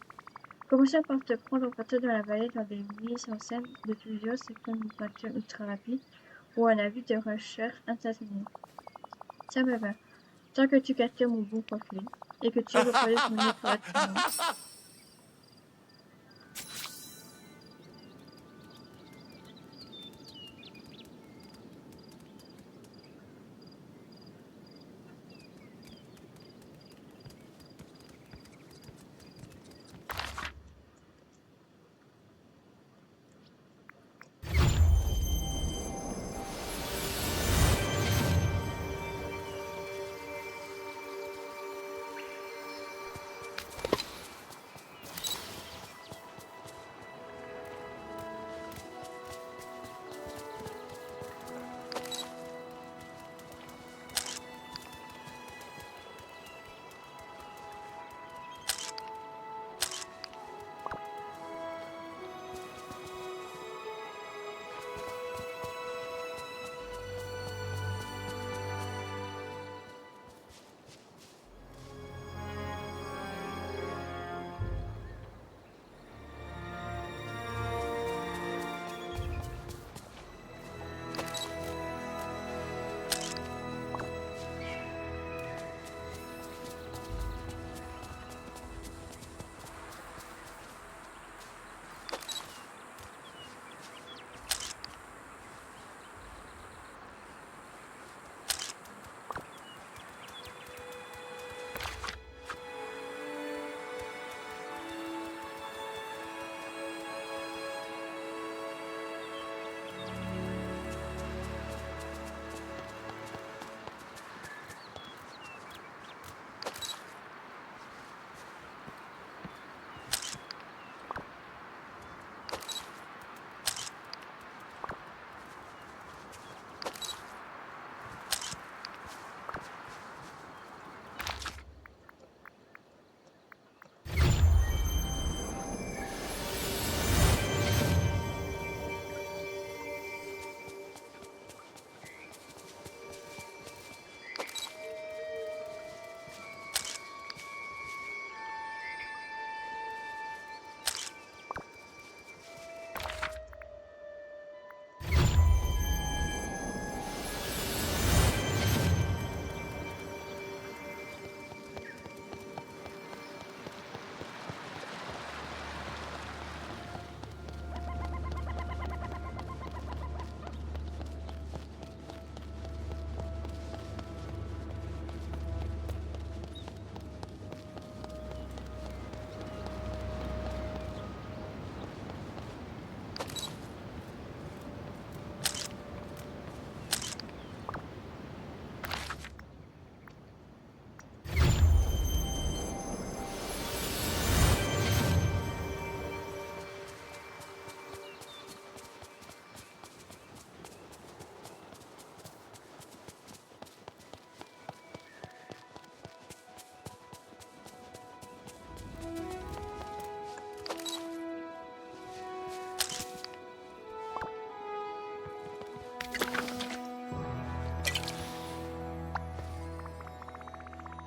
Commencer par te prendre en photo dans la vallée dans des mises en scène de studio, c'est comme une voiture ultra rapide ou un avis de recherche instantané. Ça me va. Tant que tu captures mon bon profil et que tu reconnais mon nom correctement.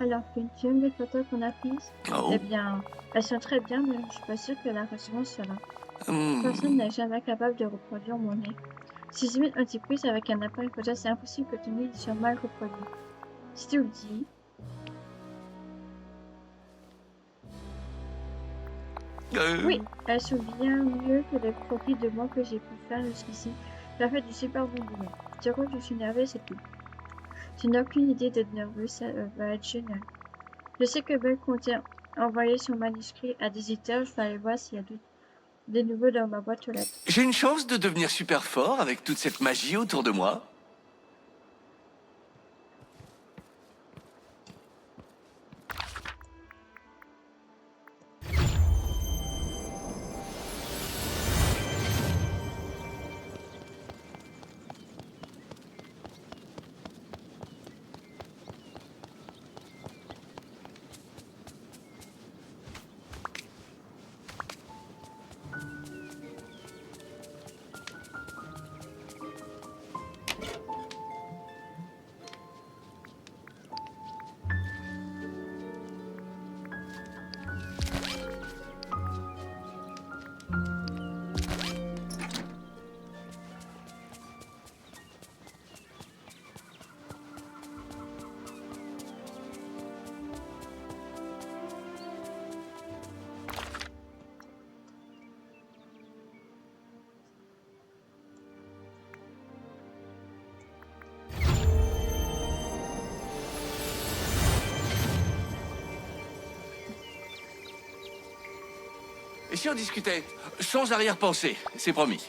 Alors tu aimes les photos qu'on a prises? Oh. Eh bien, elles sont très bien, mais je suis pas sûre que la résonance soit là. Hmm. Personne n'est jamais capable de reproduire mon nez. Si j'imite un petit prise avec un appareil photo, c'est impossible que ton nez soit mal reproduit. Si tu le dis. Oui, elles sont bien mieux que les profils de moi que j'ai pu faire jusqu'ici. Tu as fait du super bon boulot. Tu crois que je suis nerveuse, c'est tout. Tu n'as aucune idée d'être nerveuse, ça va être génial. Je sais que Belle comptait envoyer son manuscrit à des éditeurs, je vais aller voir s'il y a des nouveaux dans ma boîte aux lettres. J'ai une chance de devenir super fort avec toute cette magie autour de moi. Et si on discutait sans arrière-pensée, c'est promis.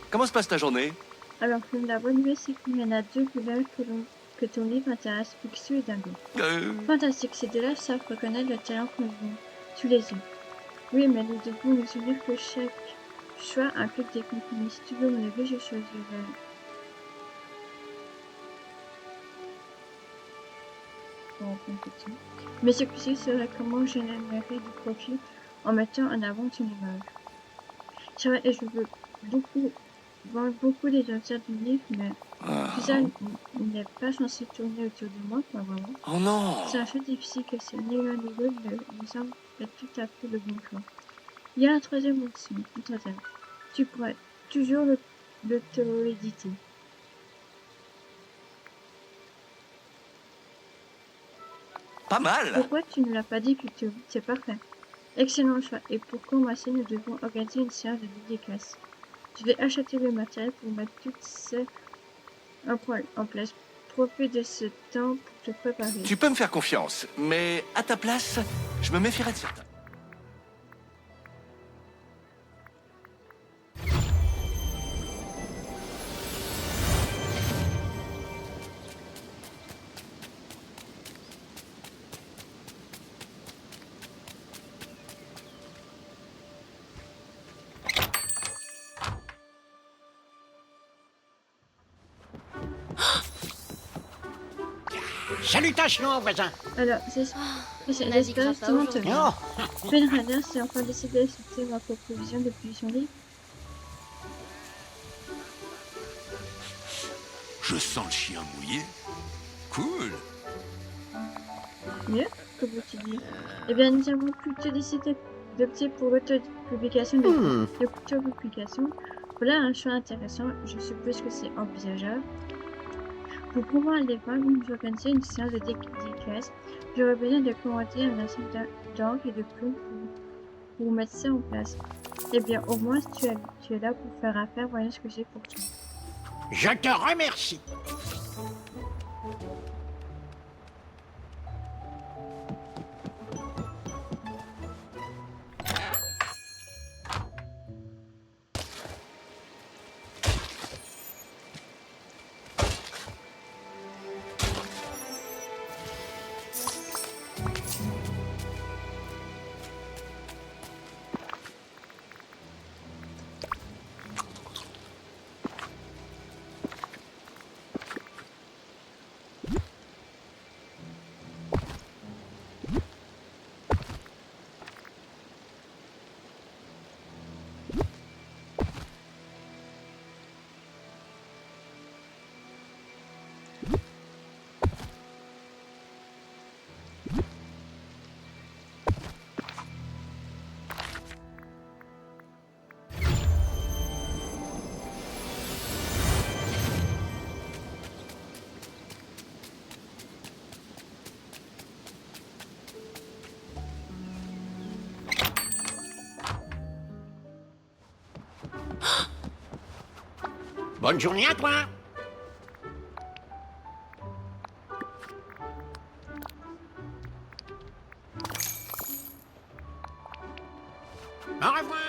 Comment se passe ta journée? Alors, la bonne nouvelle, c'est qu'il y en a deux couleurs que ton livre intéresse, Picsou et Dingo. Fantastique, ces deux-là savent reconnaître le talent qu'on voit sous les yeux. Oui, mais nous devons nous souvenir que chaque choix implique des compromis. Si tu veux mon avis, je choisirais. Bon, petit. Mais ce que c'est serait comment générer du profit en mettant en avant ton image. C'est vrai, et je veux voir beaucoup des auteurs du livre, mais tout ça n'est pas censé tourner autour de moi, pas vraiment. Oh non! C'est un fait difficile que c'est ni l'un ni l'autre me semble être tout à fait le bon choix. Il y a un troisième option, une troisième. Tu pourrais toujours l'auto-éditer. Pas mal! Pourquoi tu ne l'as pas dit plus tôt? C'est parfait. Excellent choix. Et pour commencer, nous devons organiser une séance de dédicace. Je vais acheter le matériel pour mettre toutes ces en place. Profite de ce temps pour te préparer. Tu peux me faire confiance, mais à ta place, je me méfierais de certains. Salutations, voisin. Alors, j'espère justement te voir. Fenrada s'est enfin décidé à accepter ma proposition depuis son livre. Je sens le chien mouillé. Cool. Mieux, que veux-tu dire? Eh bien, nous avons plutôt décidé d'opter pour l'auto-publication de publication. Voilà un choix intéressant, je suppose que c'est envisageable. Pour pouvoir les vendre, nous organisons une séance de dédicace. J'aurais besoin de commander un ensemble d'encre et de plumes pour mettre ça en place. Eh bien, au moins, tu es là pour faire affaire, voyons ce que j'ai pour toi. Je te remercie. Bonne journée à toi. Au revoir.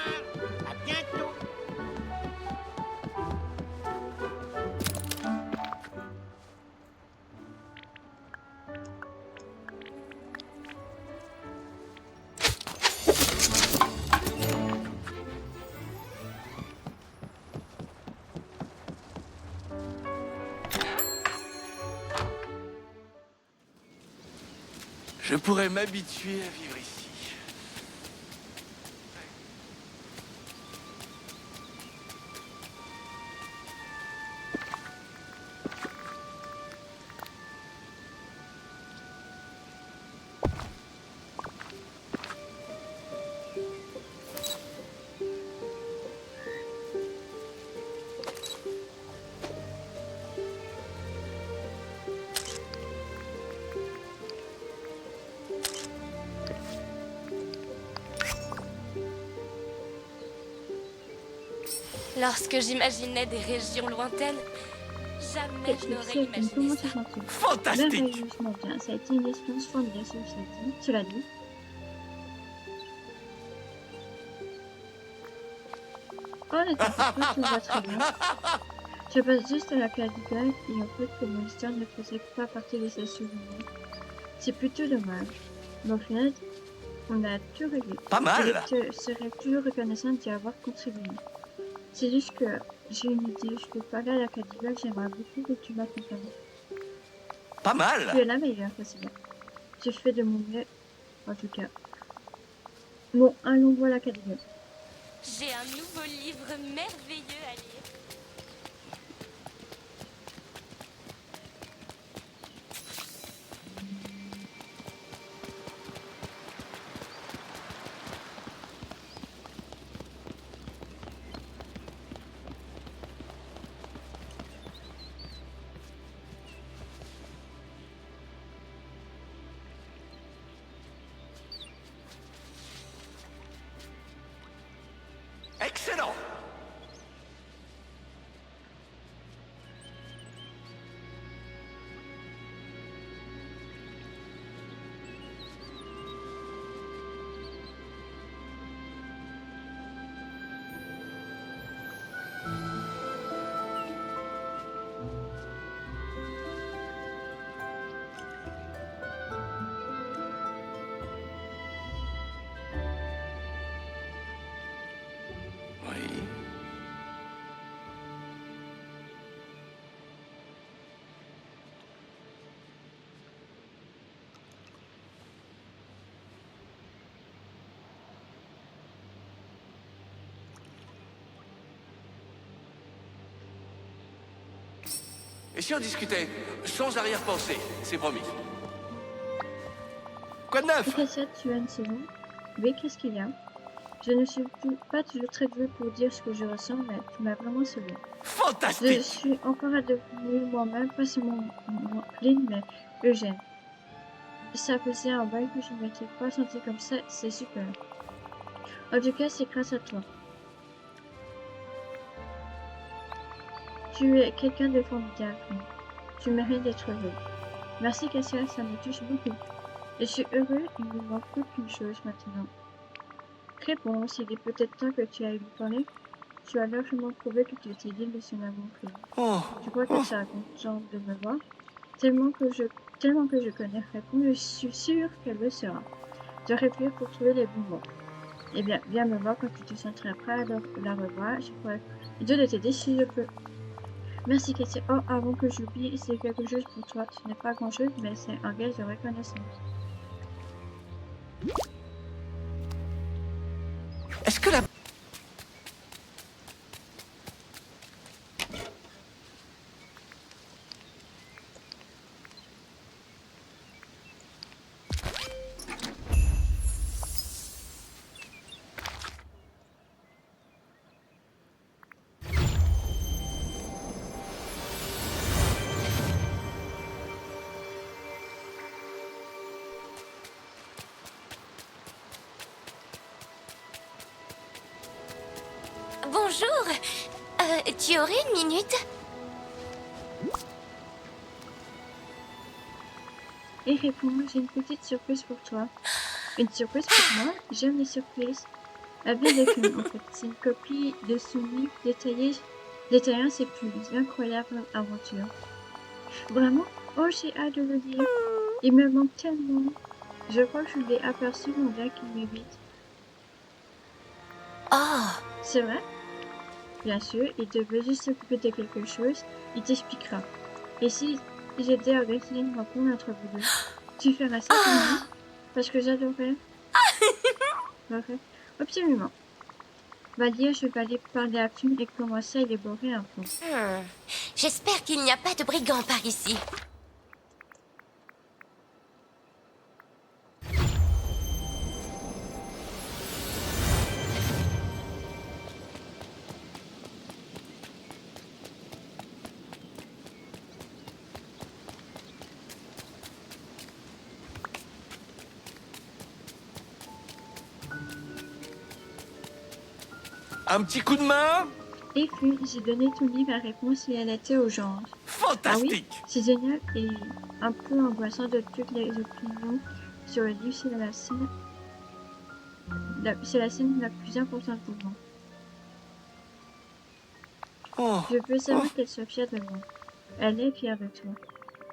À bientôt. Je pourrais m'habituer à vivre ici. Lorsque j'imaginais des régions lointaines, jamais je n'aurais imaginé ça. Fantastique! Merveilleusement bien. Ça a été une expérience formidable, cela dit. Oh, ne t'inquiète pas, tout va très bien. Je passe juste à la Cadillac et en fait que mon histoire ne faisait pas partie de ses souvenirs. C'est plutôt dommage. Mais au final, on a tout réglé. Pas mal! Je serais toujours reconnaissante d'y avoir contribué. C'est juste que j'ai une idée, je peux parler à la Cadillac, j'aimerais beaucoup que tu m'accompagnes. Pas mal! Tu es la meilleure, Fatima. Je fais de mon mieux, en tout cas. Bon, allons voir la Cadillac. J'ai un nouveau livre merveilleux à lire. Excellent! Oui. Et si on discutait sans arrière-pensée, c'est promis. Quoi de neuf? Ok, ça, tu as une saison. Oui, qu'est-ce qu'il y a? Je ne suis pas toujours très douée pour dire ce que je ressens, mais tu m'as vraiment sauvé. Je Fantastique! suis encore à devenir moi-même, pas seulement Lynn, mais Eugène. Ça faisait un bail que je ne m'étais pas sentie comme ça, c'est super. En tout cas, c'est grâce à toi. Tu es quelqu'un de formidable. Tu mérites d'être heureux. Merci Cassia, ça me touche beaucoup. Je suis heureux, il ne me manque plus qu'une chose maintenant. Réponse, il est peut-être temps que tu ailles lui parler. Tu as largement prouvé que tu étais digne de son amour. Je crois qu'elle sera contente de me voir. Tellement que je connais Réponse, je suis sûre qu'elle le sera. Je réfléchis pour trouver les bons mots. Eh bien, viens me voir quand tu te sentiras prêt à la revoir. Je pourrais de t'aider si je peux. Merci Cassia. Oh, avant que j'oublie, c'est quelque chose pour toi. Ce n'est pas grand-chose, mais c'est un gage de reconnaissance. Est-ce que la... Bonjour. Tu aurais une minute? Et réponds, j'ai une petite surprise pour toi. Une surprise pour moi? J'aime les surprises. La vie des films, en fait. C'est une copie de son livre détaillant ses plus incroyables aventures. Vraiment? Oh, j'ai hâte de le lire. Il me manque tellement. Je crois que je l'ai aperçu mon gars qui m'évite. Oh, C'est vrai? Bien sûr, il devait juste s'occuper de quelque chose, il t'expliquera. Et si j'étais à organiser une rencontre entre vous deux, tu feras ça pour moi? Parce que j'adorerais. Parfait. Absolument. Va dire, je vais aller parler à Kim et commencer à élaborer un plan. j'espère qu'il n'y a pas de brigands par ici. Un petit coup de main? Et puis, j'ai donné ton livre à Réponse et elle était aux gens. Fantastique! Ah oui, c'est génial et un peu angoissant de toutes les opinions sur le livre. C'est la scène la plus importante pour moi. Oh, Je veux savoir qu'elle soit fière de moi. Elle est fière de toi.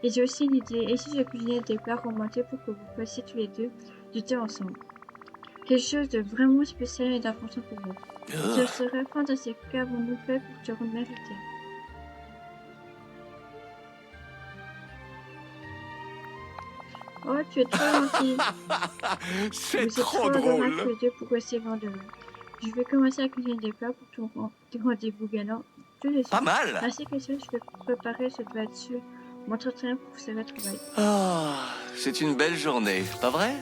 Et j'ai aussi une idée. Et si je cuisinais des plats romantiques pour que vous passiez tous les deux du temps ensemble? Quelque chose de vraiment spécial et d'important pour vous. Ce serait fantastique. Qu'avons-nous fait pour te remériter? Oh, tu es trop gentil. c'est Vous êtes trop adorables drôle! tous les deux pour rester loin de moi. Je vais commencer à cuisiner des plats pour ton rendez-vous galant tout de suite. Pas mal! Ainsi que ça, je vais préparer ce doigt dessus mon entretien pour ce retrouvailles. Ah, c'est une belle journée, pas vrai?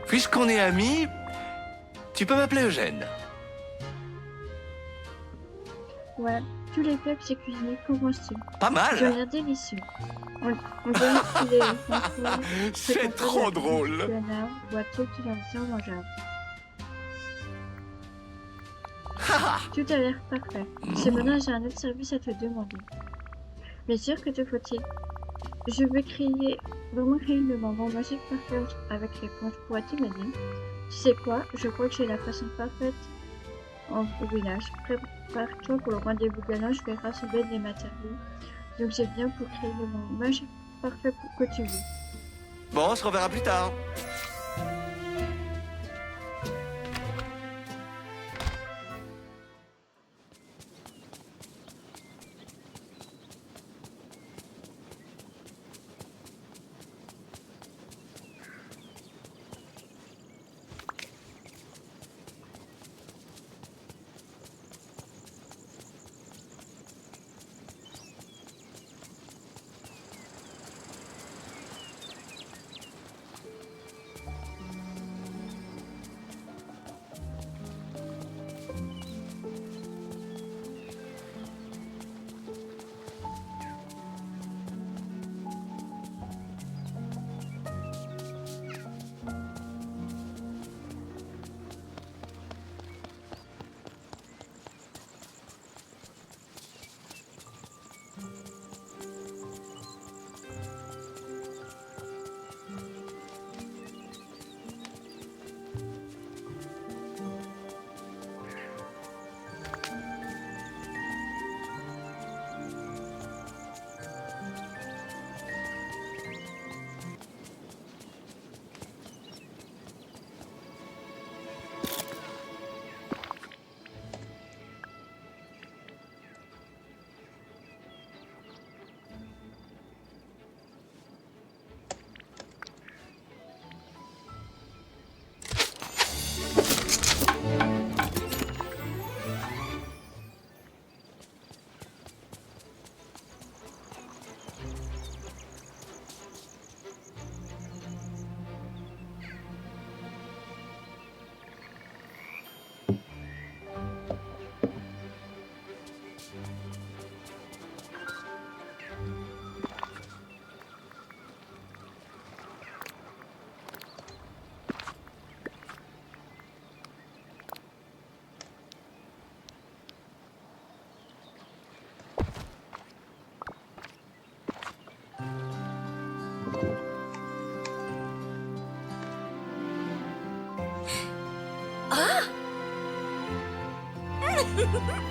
Puisqu'on est amis, tu peux m'appeler Eugène. Ouais, tous les plats que j'ai cuisinés, qu'en penses-tu? Pas Ils ont mal! l'air délicieux. On dirait que les contrôles C'est trop drôle! canard, boiteux, tout en étant mangeable. Tout a l'air parfait. Cependant, j'ai un autre service à te demander. Bien sûr que te faut-il. Je veux vraiment créer le moment magique parfait avec Réponse. Pourrais-tu m'aider? Tu sais quoi? Je crois que j'ai la façon parfaite. au village. Prépare-toi pour le rendez-vous galant, je vais rassembler des matériaux. Donc c'est bien pour créer le mage parfait pour que tu veux. Bon, on se reverra plus tard.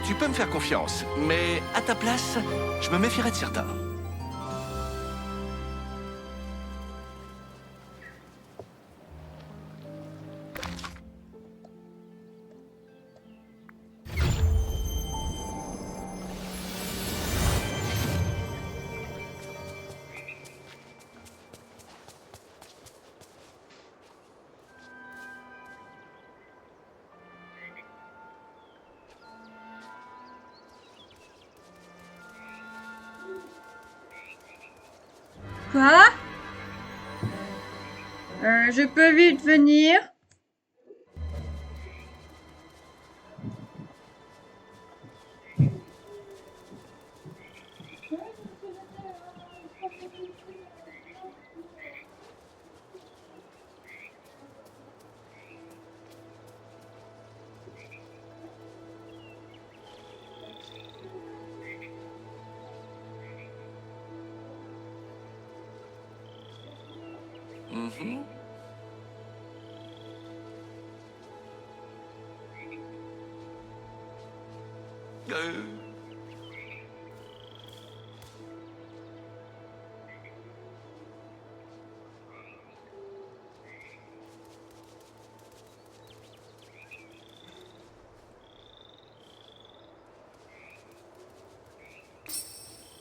Tu peux me faire confiance, mais à ta place, je me méfierais de certains. Quoi? Je peux vite venir? Mhm.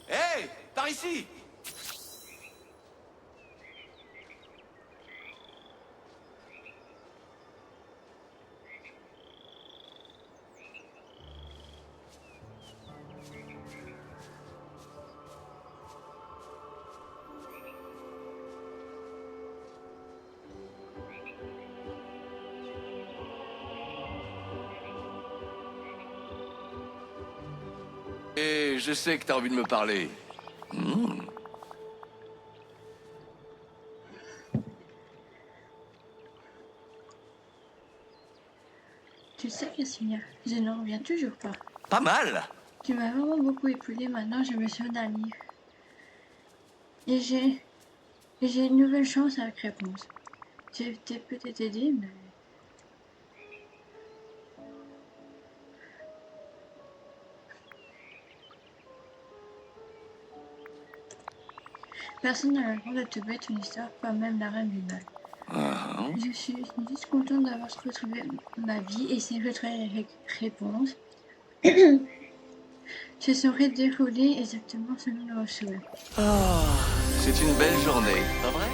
Hey, par ici! Et je sais que t'as envie de me parler. Hmm. Tu sais, Casimir, je n'en reviens toujours pas. Pas mal! Tu m'as vraiment beaucoup épaulé, maintenant je me suis d'aller. Et j'ai une nouvelle chance avec réponse. J'ai peut-être aidé, mais... Personne n'a le droit de te mettre une histoire, pas même la reine du mal. Je suis juste contente d'avoir retrouvé ma vie et ces réponses se seraient déroulées exactement selon nos souhaits. C'est une belle journée, pas vrai?